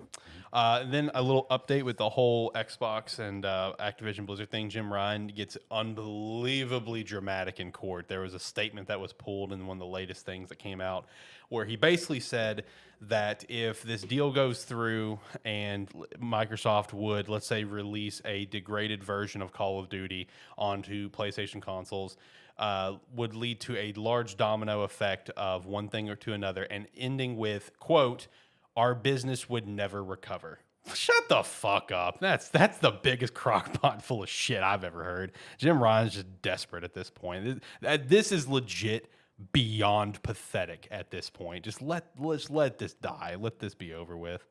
Then a little update with the whole Xbox and Activision Blizzard thing. Jim Ryan gets unbelievably dramatic in court. There was a statement that was pulled in one of the latest things that came out where he basically said that if this deal goes through and Microsoft would, let's say, release a degraded version of Call of Duty onto PlayStation consoles, would lead to a large domino effect of one thing or to another, and ending with, quote, our business would never recover. Shut the fuck up. That's the biggest crockpot full of shit I've ever heard. Jim Ryan's just desperate at this point. This is legit beyond pathetic at this point. Let's let this die. Let this be over with.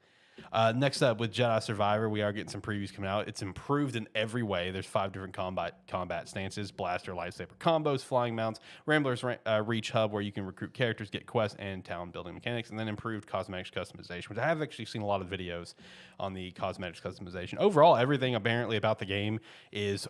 Next up, with Jedi Survivor, we are getting some previews coming out. It's improved in every way. There's 5 different combat stances: blaster, lightsaber combos, flying mounts, Rambler's Reach hub, where you can recruit characters, get quests, and town building mechanics, and then improved cosmetics customization, which I have actually seen a lot of videos on the cosmetics customization. Overall, everything apparently about the game is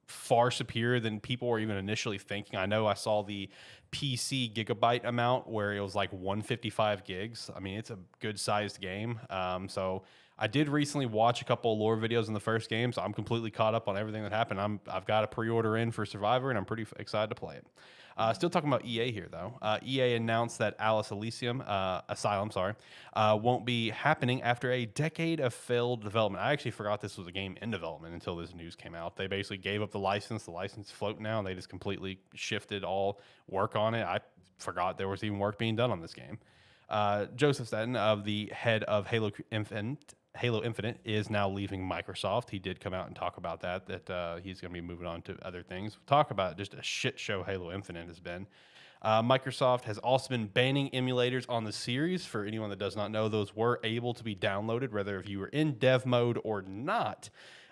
far superior than people were even initially thinking. I know I saw the PC gigabyte amount where it was like 155 gigs. I mean, it's a good sized game. So I did recently watch a couple of lore videos in the first game, so I'm completely caught up on everything that happened. I've got a pre-order in for Survivor, and I'm pretty excited to play it. Still talking about EA here, though. EA announced that Alice Asylum, won't be happening after a decade of failed development. I actually forgot this was a game in development until this news came out. They basically gave up the license. The license is floating now, and they just completely shifted all work on it. I forgot there was even work being done on this game. Joseph Staten, the head of Halo Infinite, is now leaving Microsoft. He did come out and talk about that he's going to be moving on to other things. We'll talk about just a shit show Halo Infinite has been. Microsoft has also been banning emulators on the series. For anyone that does not know, those were able to be downloaded, whether if you were in dev mode or not.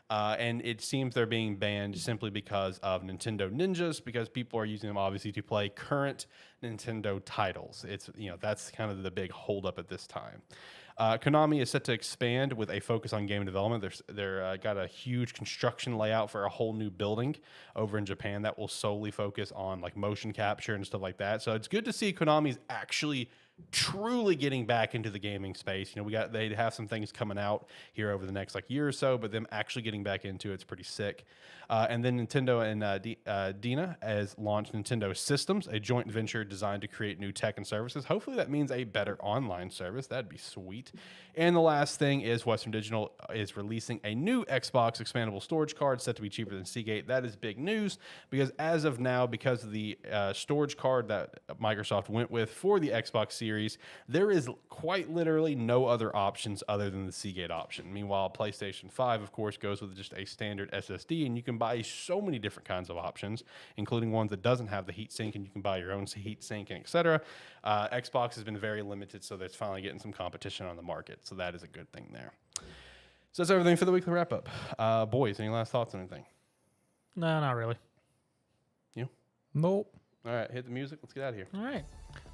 And it seems they're being banned simply because of Nintendo Ninjas, because people are using them obviously to play current Nintendo titles. That's kind of the big holdup at this time. Konami is set to expand with a focus on game development. They're got a huge construction layout for a whole new building over in Japan that will solely focus on like motion capture and stuff like that. So it's good to see Konami's actually truly getting back into the gaming space. They have some things coming out here over the next year or so, but them actually getting back into it's pretty sick. And then Nintendo and Dina has launched Nintendo Systems, a joint venture designed to create new tech and services. Hopefully that means a better online service. That'd be sweet. And the last thing is Western Digital is releasing a new Xbox expandable storage card set to be cheaper than Seagate. That is big news because as of now, because of the storage card that Microsoft went with for the Xbox Series, there is quite literally no other options other than the Seagate option. Meanwhile, PlayStation 5, of course, goes with just a standard SSD, and you can buy so many different kinds of options, including ones that doesn't have the heatsink, and you can buy your own heatsink, and etc. Xbox has been very limited, so there's finally getting some competition on the market, so that is a good thing there. So that's everything for the weekly wrap-up. Boys, any last thoughts on anything?
No, not really.
You?
Nope.
All right, hit the music. Let's get out of here.
All right.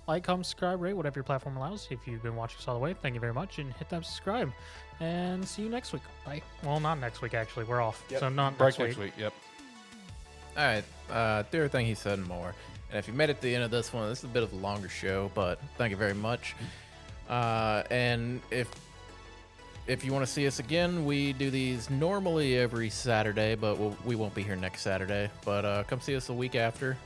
Like, comment, subscribe, rate, whatever your platform allows. If you've been watching us all the way, thank you very much, and hit that subscribe. And see you next week. Bye. Well, not next week, actually. We're off.
Yep.
So not
Break
next week.
Yep.
All right. Do everything he said and more. And if you made it to the end of this one, this is a bit of a longer show, but thank you very much. And if you want to see us again, we do these normally every Saturday, but we won't be here next Saturday. But come see us a week after,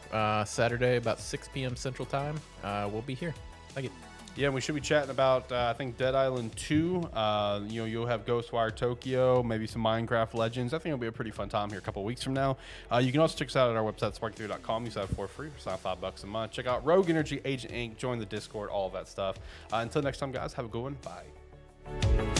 Saturday, about 6 p.m. Central Time. We'll be here. Thank you.
Yeah, we should be chatting about, I think, Dead Island 2. You'll have Ghostwire Tokyo, maybe some Minecraft Legends. I think it'll be a pretty fun time here a couple of weeks from now. You can also check us out at our website, sparky3.com. Use that for free. It's not $5 a month. Check out Rogue Energy, Agent Inc., join the Discord, all of that stuff. Until next time, guys, have a good one. Bye.